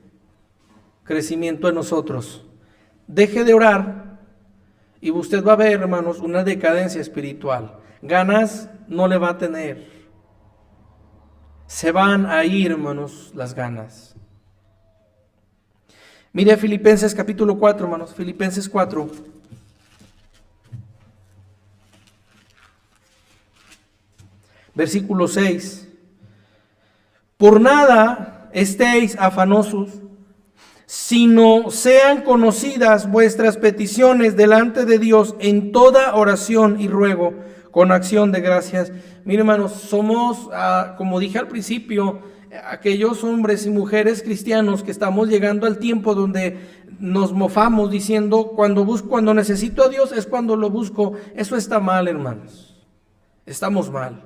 crecimiento en nosotros. Deje de orar y usted va a ver, hermanos, una decadencia espiritual. Ganas no le va a tener. Se van a ir, hermanos, las ganas. Mire Filipenses capítulo 4, hermanos, Filipenses 4. Versículo 6. Por nada estéis afanosos, sino sean conocidas vuestras peticiones delante de Dios en toda oración y ruego, con acción de gracias. Mire, hermanos, somos, como dije al principio, aquellos hombres y mujeres cristianos que estamos llegando al tiempo donde nos mofamos diciendo, cuando necesito a Dios es cuando lo busco. Eso está mal, hermanos. Estamos mal.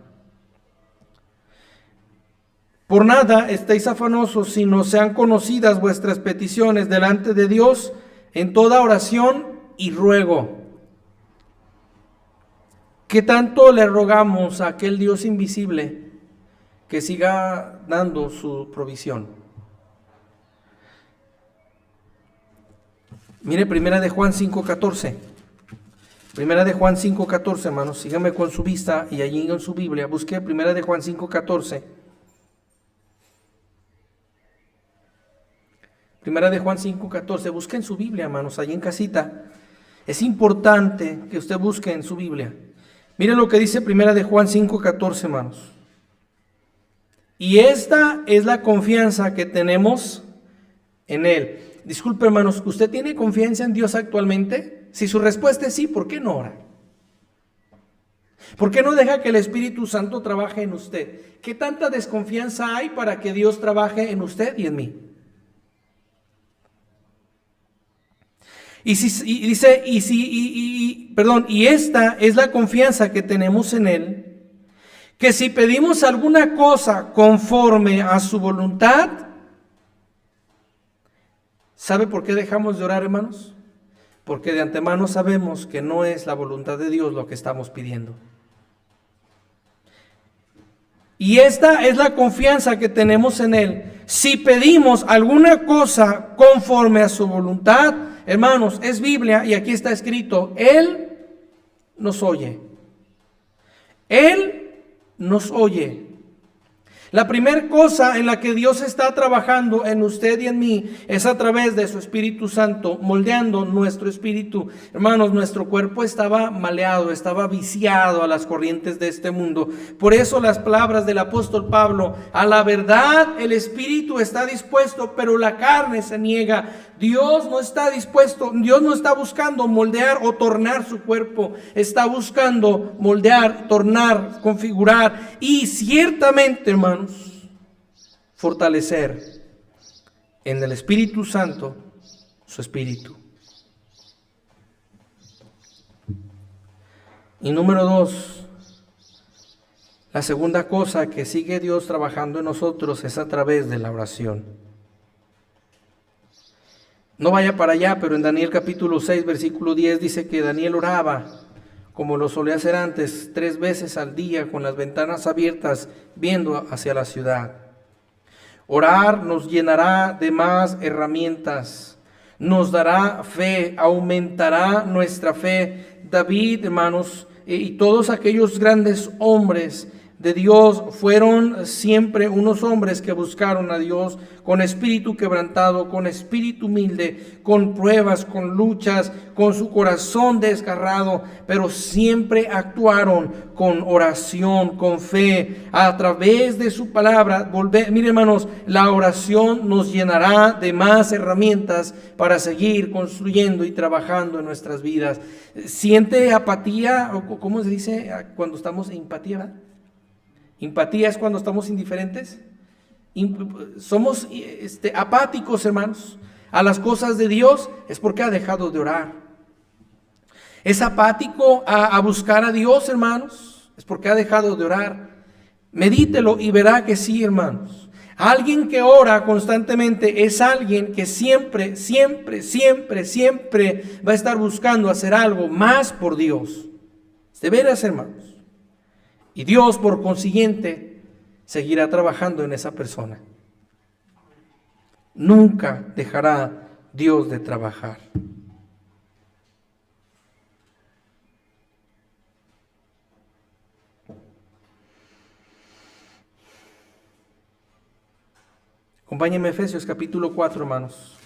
Por nada estéis afanosos, sino sean conocidas vuestras peticiones delante de Dios en toda oración y ruego. ¿Qué tanto le rogamos a aquel Dios invisible que siga dando su provisión? Mire, primera de Juan 5:14. Primera de Juan 5:14, hermanos. Síganme con su vista y allí en su Biblia. Busque primera de Juan 5:14. Primera de Juan 5:14. Busque en su Biblia, hermanos, allí en casita. Es importante que usted busque en su Biblia. Mire lo que dice primera de Juan 5:14, hermanos. Y esta es la confianza que tenemos en Él. Disculpe, hermanos, ¿usted tiene confianza en Dios actualmente? Si su respuesta es sí, ¿por qué no ora? ¿Por qué no deja que el Espíritu Santo trabaje en usted? ¿Qué tanta desconfianza hay para que Dios trabaje en usted y en mí? Y esta es la confianza que tenemos en Él, que si pedimos alguna cosa conforme a su voluntad, ¿sabe por qué dejamos de orar, hermanos? Porque de antemano sabemos que no es la voluntad de Dios lo que estamos pidiendo. Y esta es la confianza que tenemos en Él. Si pedimos alguna cosa conforme a su voluntad, hermanos, es Biblia y aquí está escrito, Él nos oye. Él nos oye. La primera cosa en la que Dios está trabajando en usted y en mí es a través de su Espíritu Santo, moldeando nuestro espíritu. Hermanos, nuestro cuerpo estaba maleado, estaba viciado a las corrientes de este mundo. Por eso las palabras del apóstol Pablo, a la verdad el espíritu está dispuesto, pero la carne se niega. Dios no está dispuesto, Dios no está buscando moldear o tornar su cuerpo, está buscando moldear, tornar, configurar y ciertamente, hermanos, fortalecer en el Espíritu Santo su espíritu. Y número 2, la segunda cosa que sigue Dios trabajando en nosotros es a través de la oración. No vaya para allá, pero en Daniel capítulo 6, versículo 10 dice que Daniel oraba, como lo solía hacer antes, 3 veces al día, con las ventanas abiertas, viendo hacia la ciudad. Orar nos llenará de más herramientas, nos dará fe, aumentará nuestra fe. David, hermanos, y todos aquellos grandes hombres de Dios fueron siempre unos hombres que buscaron a Dios con espíritu quebrantado, con espíritu humilde, con pruebas, con luchas, con su corazón desgarrado, pero siempre actuaron con oración, con fe, a través de su palabra. Miren, hermanos, la oración nos llenará de más herramientas para seguir construyendo y trabajando en nuestras vidas. ¿Siente apatía? ¿O cómo se dice cuando estamos en empatía, ¿verdad? Empatía es cuando estamos indiferentes. Somos apáticos, hermanos, a las cosas de Dios, es porque ha dejado de orar. Es apático a buscar a Dios, hermanos, es porque ha dejado de orar. Medítelo y verá que sí, hermanos. Alguien que ora constantemente es alguien que siempre va a estar buscando hacer algo más por Dios. De veras, hermanos. Y Dios, por consiguiente, seguirá trabajando en esa persona. Nunca dejará Dios de trabajar. Acompáñenme a Efesios capítulo 4, hermanos.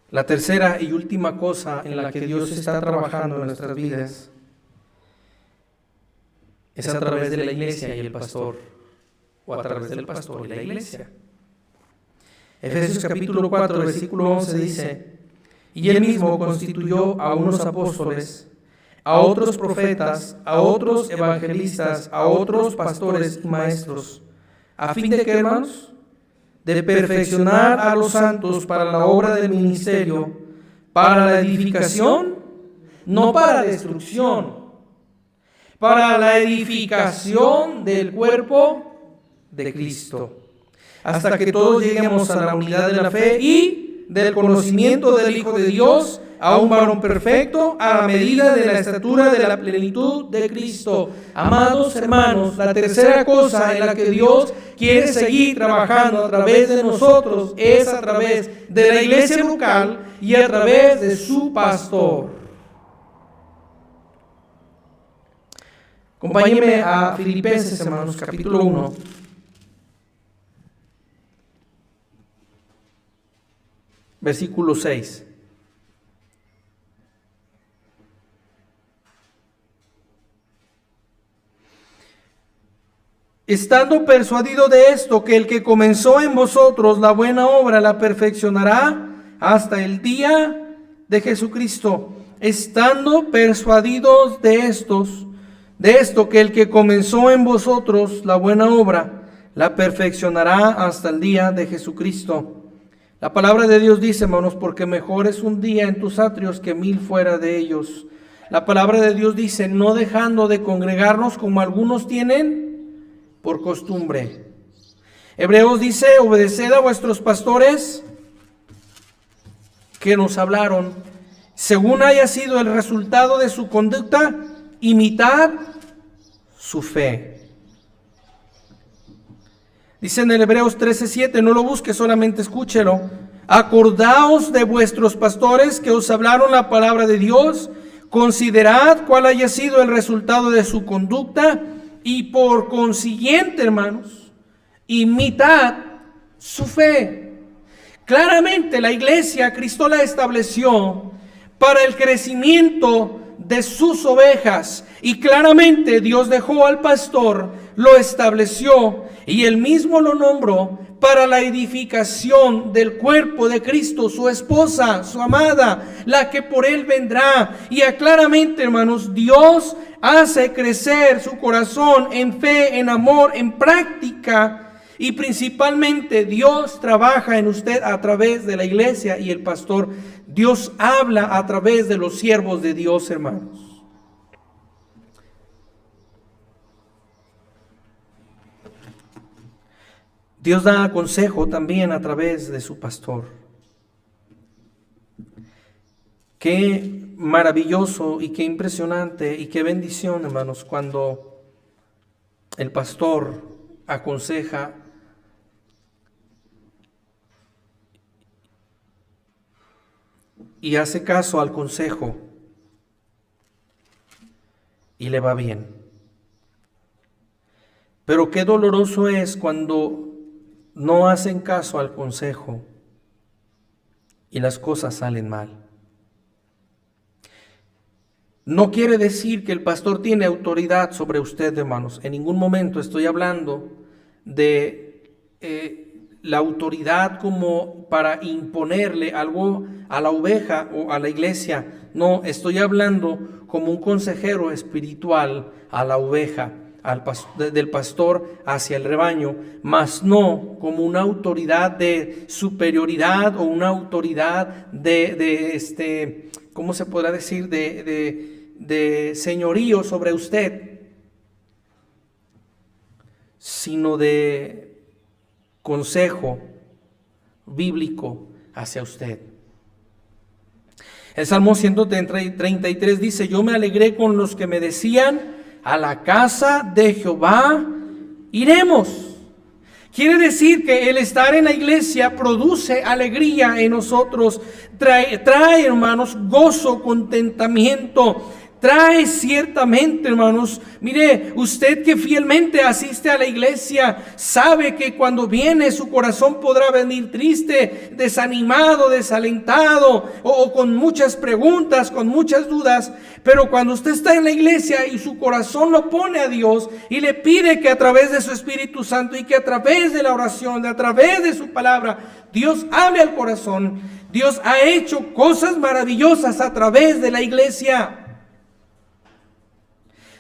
La tercera y última cosa en la que Dios está trabajando en nuestras vidas es a través de la iglesia y el pastor, o a través del pastor y la iglesia. Efesios capítulo 4, versículo 11 dice, y él mismo constituyó a unos apóstoles, a otros profetas, a otros evangelistas, a otros pastores y maestros, a fin de que, hermanos, de perfeccionar a los santos para la obra del ministerio, para la edificación, no para la destrucción, para la edificación del cuerpo de Cristo, hasta que todos lleguemos a la unidad de la fe y del conocimiento del Hijo de Dios, a un varón perfecto, a la medida de la estatura de la plenitud de Cristo. Amados hermanos, la tercera cosa en la que Dios quiere seguir trabajando a través de nosotros es a través de la iglesia local y a través de su pastor. Acompáñenme a Filipenses, hermanos, capítulo 1. Versículo 6. Estando persuadido de esto, que el que comenzó en vosotros la buena obra la perfeccionará hasta el día de Jesucristo. Estando persuadidos de esto, que el que comenzó en vosotros la buena obra la perfeccionará hasta el día de Jesucristo. La palabra de Dios dice, hermanos, porque mejor es un día en tus atrios que 1000 fuera de ellos. La palabra de Dios dice, no dejando de congregarnos como algunos tienen por costumbre. Hebreos dice, obedeced a vuestros pastores que nos hablaron, según haya sido el resultado de su conducta, imitad su fe. Dice en el Hebreos 13:7, no lo busque, solamente escúchelo. Acordaos de vuestros pastores que os hablaron la palabra de Dios, considerad cuál haya sido el resultado de su conducta y por consiguiente, hermanos, imitad su fe. Claramente la iglesia, Cristo la estableció para el crecimiento de sus ovejas, y claramente Dios dejó al pastor, lo estableció y él mismo lo nombró para la edificación del cuerpo de Cristo, su esposa, su amada, la que por él vendrá. Y claramente, hermanos, Dios hace crecer su corazón en fe, en amor, en práctica, y principalmente Dios trabaja en usted a través de la iglesia y el pastor. Dios habla a través de los siervos de Dios, hermanos. Dios da consejo también a través de su pastor. Qué maravilloso y qué impresionante y qué bendición, hermanos, cuando el pastor aconseja y hace caso al consejo y le va bien. Pero qué doloroso es cuando no hacen caso al consejo y las cosas salen mal. No quiere decir que el pastor tiene autoridad sobre usted, hermanos. En ningún momento estoy hablando de la autoridad como para imponerle algo a la oveja o a la iglesia. No, estoy hablando como un consejero espiritual a la oveja, del pastor hacia el rebaño, mas no como una autoridad de superioridad o una autoridad ¿cómo se podrá decir? De señorío sobre usted, sino de consejo bíblico hacia usted. El Salmo 133 dice, yo me alegré con los que me decían, a la casa de Jehová iremos. Quiere decir que el estar en la iglesia produce alegría en nosotros, trae, hermanos, gozo, contentamiento. Trae ciertamente, hermanos, mire, usted que fielmente asiste a la iglesia, sabe que cuando viene su corazón podrá venir triste, desanimado, desalentado o con muchas preguntas, con muchas dudas. Pero cuando usted está en la iglesia y su corazón lo pone a Dios y le pide que a través de su Espíritu Santo y que a través de la oración, a través de su palabra, Dios hable al corazón. Dios ha hecho cosas maravillosas a través de la iglesia.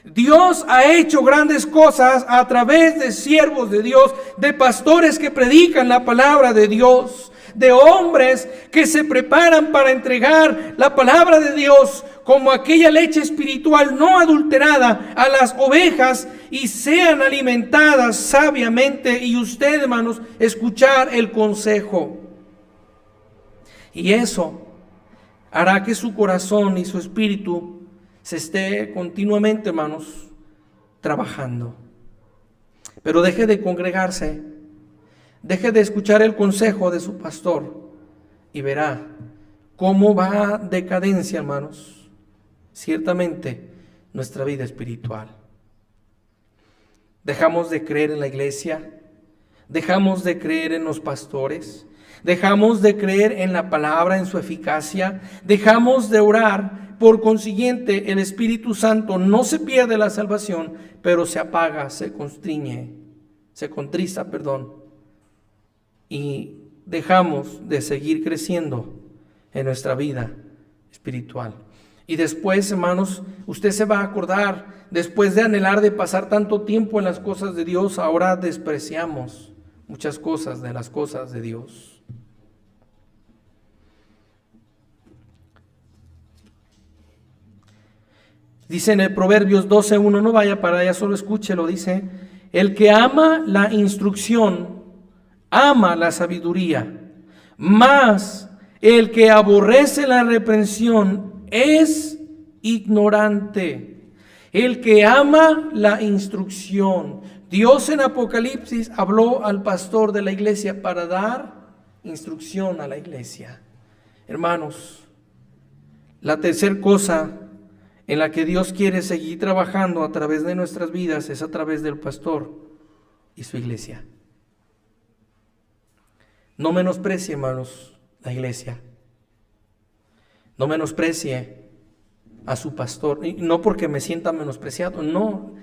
Dios ha hecho grandes cosas a través de siervos de Dios, de pastores que predican la palabra de Dios, de hombres que se preparan para entregar la palabra de Dios como aquella leche espiritual no adulterada a las ovejas y sean alimentadas sabiamente, y usted, hermanos, escuchar el consejo. Y eso hará que su corazón y su espíritu se esté continuamente, hermanos, trabajando. Pero deje de congregarse, deje de escuchar el consejo de su pastor y verá cómo va decadencia, hermanos, ciertamente nuestra vida espiritual. Dejamos de creer en la iglesia, dejamos de creer en los pastores, dejamos de creer en la palabra, en su eficacia, dejamos de orar. Por consiguiente, el Espíritu Santo no se pierde la salvación, pero se apaga, se contrista, y dejamos de seguir creciendo en nuestra vida espiritual. Y después, hermanos, usted se va a acordar, después de anhelar de pasar tanto tiempo en las cosas de Dios, ahora despreciamos muchas cosas de las cosas de Dios. Dice en el Proverbios 12:1, no vaya para allá, solo escúchelo, dice: el que ama la instrucción, ama la sabiduría, mas el que aborrece la reprensión es ignorante. El que ama la instrucción. Dios en Apocalipsis habló al pastor de la iglesia para dar instrucción a la iglesia. Hermanos, la tercera cosa en la que Dios quiere seguir trabajando a través de nuestras vidas es a través del pastor y su iglesia. No menosprecie, hermanos, la iglesia. No menosprecie a su pastor. Y no porque me sienta menospreciado, no.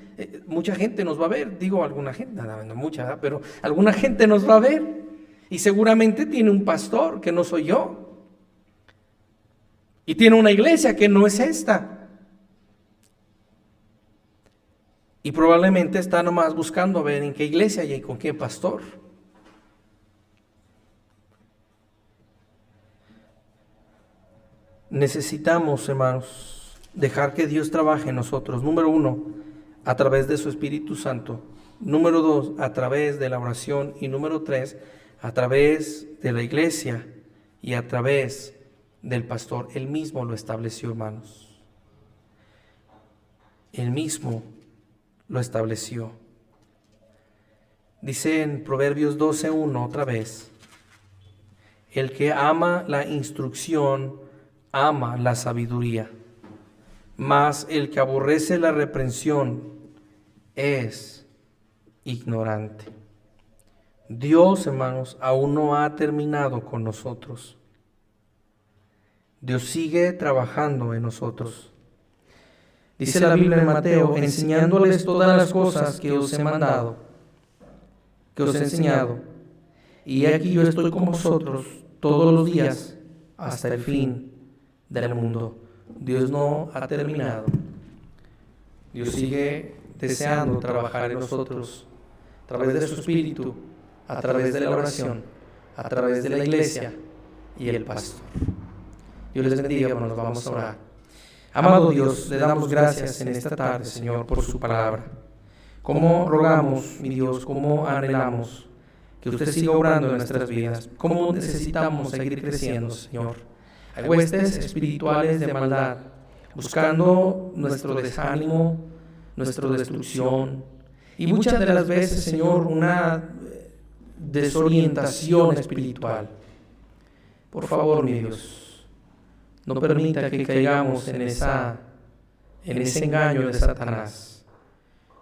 Mucha gente nos va a ver, digo alguna gente, no mucha, pero alguna gente nos va a ver. Y seguramente tiene un pastor que no soy yo. Y tiene una iglesia que no es esta. Y probablemente está nomás buscando ver en qué iglesia y con qué pastor. Necesitamos, hermanos, dejar que Dios trabaje en nosotros. Número 1, a través de su Espíritu Santo. Número 2, a través de la oración. Y número 3, a través de la iglesia y a través del pastor. Él mismo lo estableció, hermanos. Él mismo lo estableció. Dice en Proverbios 12:1 otra vez: el que ama la instrucción, ama la sabiduría, mas el que aborrece la reprensión es ignorante. Dios, hermanos, aún no ha terminado con nosotros. Dios sigue trabajando en nosotros. Dice la Biblia en Mateo: enseñándoles todas las cosas que os he mandado, que os he enseñado. Y aquí yo estoy con vosotros todos los días hasta el fin del mundo. Dios no ha terminado. Dios sigue deseando trabajar en nosotros a través de su Espíritu, a través de la oración, a través de la iglesia y el pastor. Dios les bendiga, hermanos. Vamos a orar. Amado Dios, le damos gracias en esta tarde, Señor, por su palabra. Cómo rogamos, mi Dios, cómo anhelamos que usted siga obrando en nuestras vidas. Cómo necesitamos seguir creciendo, Señor. Hay huestes espirituales de maldad, buscando nuestro desánimo, nuestra destrucción. Y muchas de las veces, Señor, una desorientación espiritual. Por favor, mi Dios, no permita que caigamos en ese engaño de Satanás.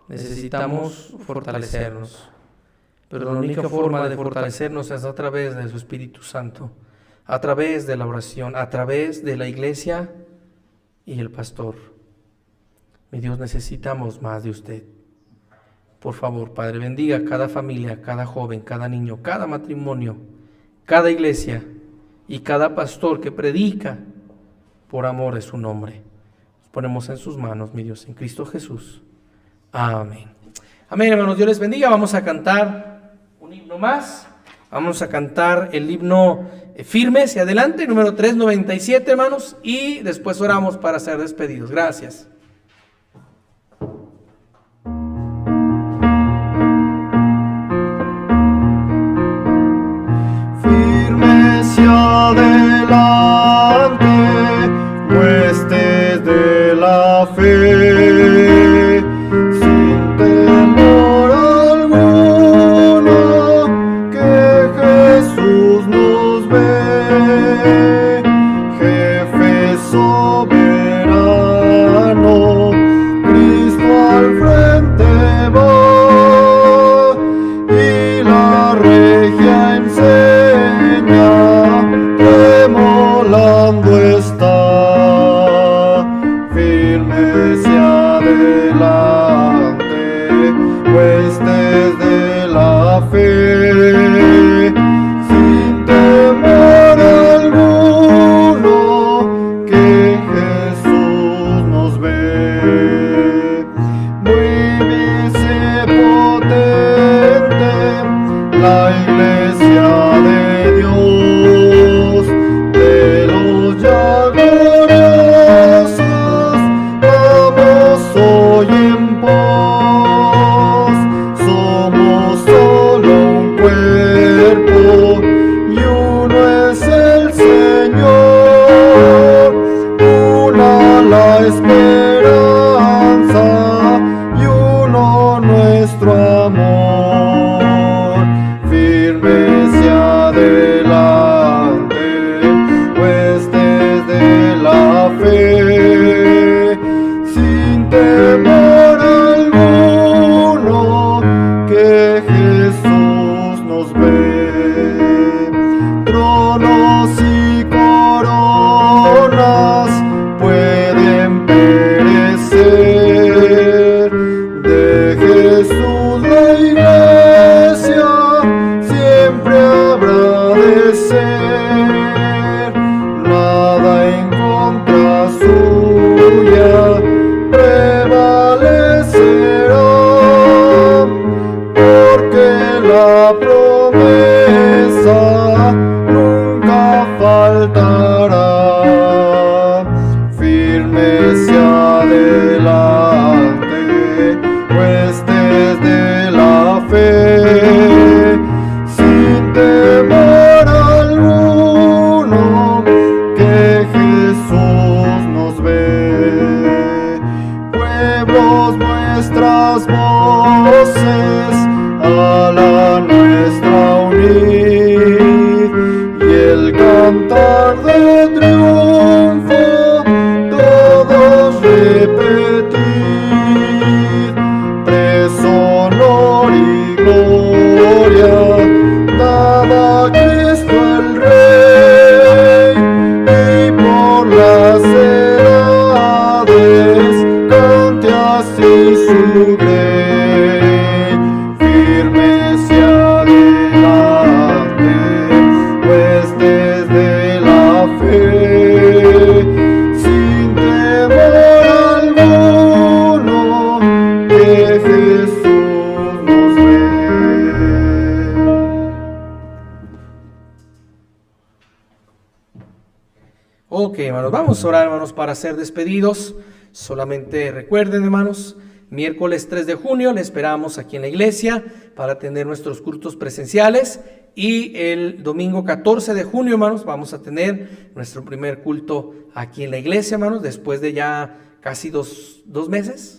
Necesitamos fortalecernos, pero la única forma de fortalecernos es a través de su Espíritu Santo, a través de la oración, a través de la iglesia y el pastor. Mi Dios, necesitamos más de usted. Por favor, Padre, bendiga cada familia, cada joven, cada niño, cada matrimonio, cada iglesia y cada pastor que predica por amor de su nombre. Nos ponemos en sus manos, mi Dios, en Cristo Jesús. Amén. Amén, hermanos. Dios les bendiga. Vamos a cantar un himno más. Vamos a cantar el himno Firmes y Adelante, número 397, hermanos. Y después oramos para ser despedidos. Gracias. Firmes y adelante, huestes de la fe, sin temor alguno, que Jesús nos ve, jefe soberano, Cristo al frente va, y la regia enseña temor. nada en contra suya prevalecerá, porque la promesa nunca faltará. Firme hacia adelante, huestes de la fe, sin temor alguno, que Jesús nos ve. Pueblos, vuestras voces a la nuestra unid, y el cantar de triunfo todos repetid. Honor y gloria, dada a Cristo el Rey, y por las edades cante así su grey. Firme hacia adelante, huestes de la fe, sin temor alguno, que Jesús nos ve. Ok, hermanos, vamos a orar, hermanos, para ser despedidos. Solamente recuerden, hermanos, miércoles 3 de junio le esperamos aquí en la iglesia para tener nuestros cultos presenciales, y el domingo 14 de junio, hermanos, vamos a tener nuestro primer culto aquí en la iglesia, hermanos, después de ya casi dos meses.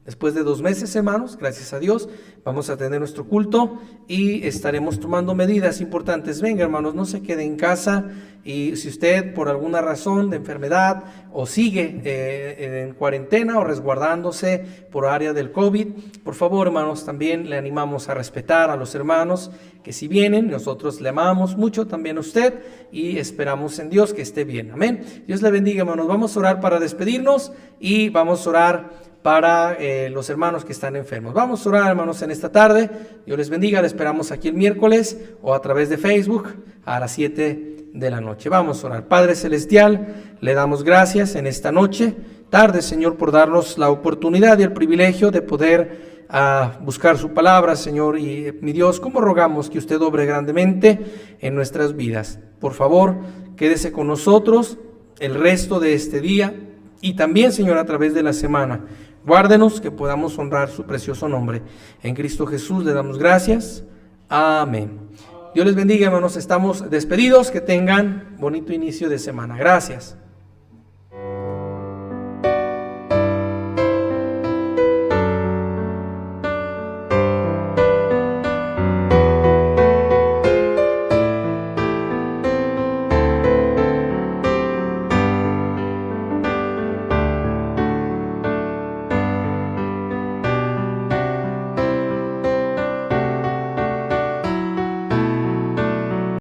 Después de 2 meses, hermanos, gracias a Dios, vamos a tener nuestro culto y estaremos tomando medidas importantes. Venga, hermanos, no se quede en casa, y si usted por alguna razón de enfermedad o sigue en cuarentena o resguardándose por área del COVID, por favor, hermanos, también le animamos a respetar a los hermanos que si vienen, nosotros le amamos mucho también a usted y esperamos en Dios que esté bien. Amén. Dios le bendiga, hermanos. Vamos a orar para despedirnos y vamos a orar para los hermanos que están enfermos. Vamos a orar, hermanos, en esta tarde. Dios les bendiga. Le esperamos aquí el miércoles o a través de Facebook a las 7 de la noche. Vamos a orar. Padre Celestial, le damos gracias en esta noche, tarde, Señor, por darnos la oportunidad y el privilegio de poder buscar su palabra, Señor. Y mi Dios, como rogamos que usted obre grandemente en nuestras vidas. Por favor, quédese con nosotros el resto de este día y también, Señor, a través de la semana. Guárdenos, que podamos honrar su precioso nombre. En Cristo Jesús le damos gracias. Amén. Dios les bendiga, hermanos. Estamos despedidos. Que tengan bonito inicio de semana. Gracias.